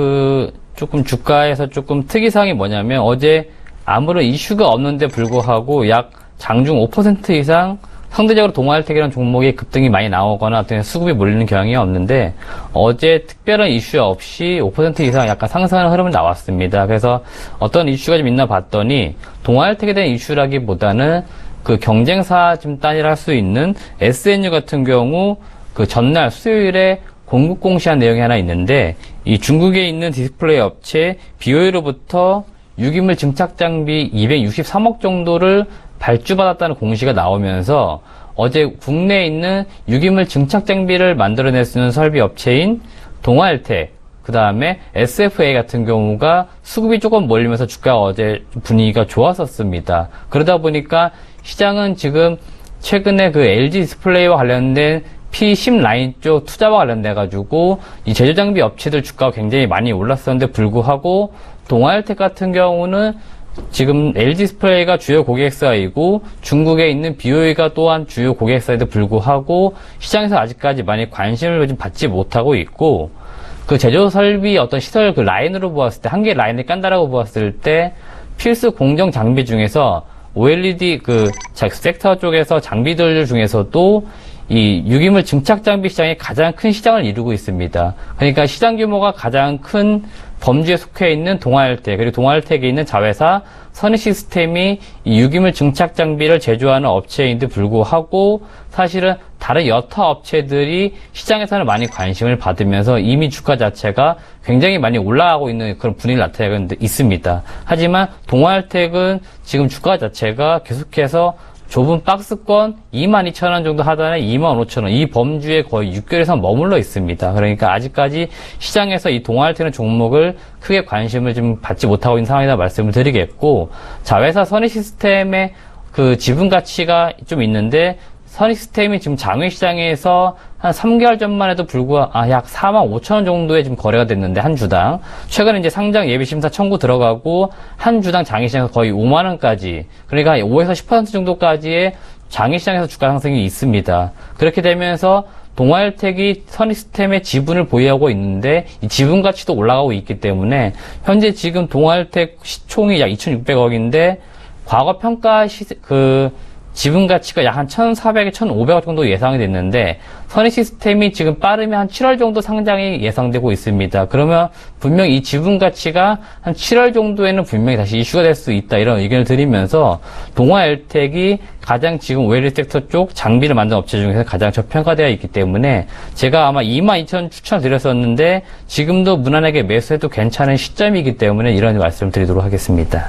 조금 주가에서 조금 특이사항이 뭐냐면 어제 아무런 이슈가 없는데 불구하고 약 장중 5% 이상 상대적으로 동아일텍이라는 종목의 급등이 많이 나오거나 어떤 수급이 몰리는 경향이 없는데 어제 특별한 이슈 없이 5% 이상 약간 상승하는 흐름이 나왔습니다. 그래서 어떤 이슈가 좀 있나 봤더니 동아일텍에 대한 이슈라기보다는 그 경쟁사 지금 단일할 수 있는 SNU 같은 경우 그 전날 수요일에 공급 공시한 내용이 하나 있는데 이 중국에 있는 디스플레이 업체 BOE로부터 유기물 증착 장비 263억 정도를 발주받았다는 공시가 나오면서 어제 국내에 있는 유기물 증착 장비를 만들어낼 수 있는 설비 업체인 동아일텍 그 다음에 SFA 같은 경우가 수급이 조금 몰리면서 주가가 어제 분위기가 좋았었습니다. 그러다 보니까 시장은 지금 최근에 그 LG 디스플레이와 관련된 P10 라인 쪽 투자와 관련돼가지고 이 제조장비 업체들 주가가 굉장히 많이 올랐었는데 불구하고 동아일텍 같은 경우는 지금 LG 디스플레이가 주요 고객사이고 중국에 있는 BOE가 또한 주요 고객사에도 불구하고 시장에서 아직까지 많이 관심을 좀 받지 못하고 있고 그 제조 설비 어떤 시설 그 라인으로 보았을 때 한 개의 라인을 깐다라고 보았을 때 필수 공정 장비 중에서 OLED 그 섹터 쪽에서 장비들 중에서도 이 유기물 증착 장비 시장이 가장 큰 시장을 이루고 있습니다. 그러니까 시장 규모가 가장 큰 범주에 속해 있는 동아일텍 그리고 동아일텍에 있는 자회사 선익시스템이 이 유기물 증착 장비를 제조하는 업체인데 불구하고 사실은 다른 여타 업체들이 시장에서는 많이 관심을 받으면서 이미 주가 자체가 굉장히 많이 올라가고 있는 그런 분위기를 나타내고 있습니다. 하지만 동아일텍은 지금 주가 자체가 계속해서 좁은 박스권 22,000원 정도 하단에 25,000원 이 범주에 거의 6개월 이상 머물러 있습니다. 그러니까 아직까지 시장에서 이 동아일텍 종목을 크게 관심을 좀 받지 못하고 있는 상황이다 말씀을 드리겠고 자회사 선익시스템의 그 지분 가치가 좀 있는데 선익시스템이 지금 장외시장에서 한 3개월 전만 해도 불구하고 약 45,000원 정도에 지금 거래가 됐는데 한 주당 최근에 이제 상장 예비심사 청구 들어가고 한 주당 장외시장에서 거의 5만원까지 그러니까 5에서 10% 정도까지의 장외시장에서 주가 상승이 있습니다. 그렇게 되면서 동아일텍이 선익스템의 지분을 보유하고 있는데 이 지분 가치도 올라가고 있기 때문에 현재 지금 동아일텍 시총이 약 2,600억인데 과거 평가 지분 가치가 약 한 1,400에 1,500억 정도 예상이 됐는데 선익시스템이 지금 빠르면 한 7월 정도 상장이 예상되고 있습니다. 그러면 분명히 이 지분 가치가 한 7월 정도에는 분명히 다시 이슈가 될 수 있다 이런 의견을 드리면서 동아엘텍이 가장 지금 OLED 섹터 쪽 장비를 만든 업체 중에서 가장 저평가되어 있기 때문에 제가 아마 22,000 추천드렸었는데 지금도 무난하게 매수해도 괜찮은 시점이기 때문에 이런 말씀을 드리도록 하겠습니다.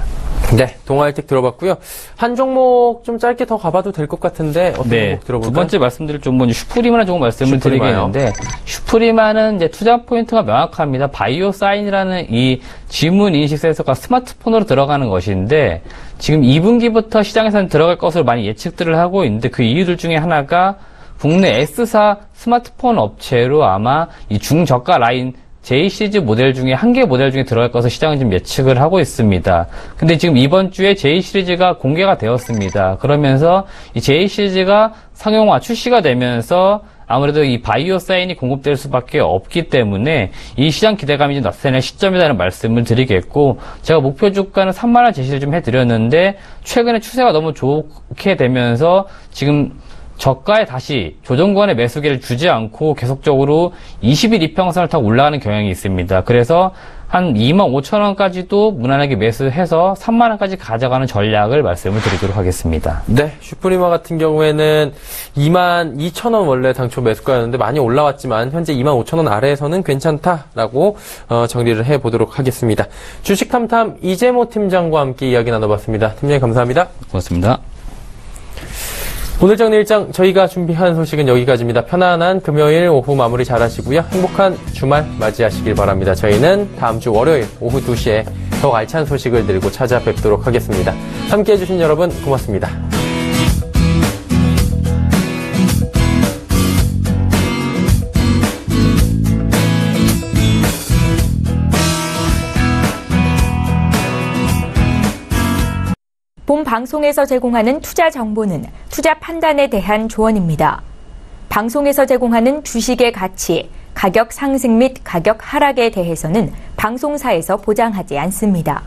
네, 동아일텍 들어봤고요. 한 종목 좀 짧게 더 가봐도 될 것 같은데 어떤 종목 들어볼까요? 두 번째 말씀드릴 종목은 슈프리마나 조금 말씀을 드리겠는데 슈프리마는 이제 투자 포인트가 명확합니다. 바이오사인이라는 이 지문 인식 센서가 스마트폰으로 들어가는 것인데 지금 2분기부터 시장에서는 들어갈 것으로 많이 예측들을 하고 있는데 그 이유들 중에 하나가 국내 S사 스마트폰 업체로 아마 이 중저가 라인 J 시리즈 모델 중에 한 개 모델 중에 들어갈 것을 시장은 좀 예측을 하고 있습니다. 근데 지금 이번 주에 J 시리즈가 공개가 되었습니다. 그러면서 이 J 시리즈가 상용화 출시가 되면서 아무래도 이 바이오 사인이 공급될 수밖에 없기 때문에 이 시장 기대감이 좀 나타나는 시점이라는 말씀을 드리겠고 제가 목표 주가는 3만원 제시를 좀 해드렸는데 최근에 추세가 너무 좋게 되면서 지금 저가에 다시 조정권의 매수기를 주지 않고 계속적으로 20일 이평선을 타고 올라가는 경향이 있습니다. 그래서 한 25,000원까지도 무난하게 매수해서 3만원까지 가져가는 전략을 말씀을 드리도록 하겠습니다. 네, 슈프리마 같은 경우에는 22,000원 원래 당초 매수가였는데 많이 올라왔지만 현재 25,000원 아래에서는 괜찮다라고 정리를 해보도록 하겠습니다. 주식 탐탐 이재모 팀장과 함께 이야기 나눠봤습니다. 팀장님 감사합니다. 고맙습니다. 오늘 정리 일정 저희가 준비한 소식은 여기까지입니다. 편안한 금요일 오후 마무리 잘하시고요. 행복한 주말 맞이하시길 바랍니다. 저희는 다음 주 월요일 오후 2시에 더 알찬 소식을 들고 찾아뵙도록 하겠습니다. 함께해 주신 여러분 고맙습니다. 본 방송에서 제공하는 투자 정보는 투자 판단에 대한 조언입니다. 방송에서 제공하는 주식의 가치, 가격 상승 및 가격 하락에 대해서는 방송사에서 보장하지 않습니다.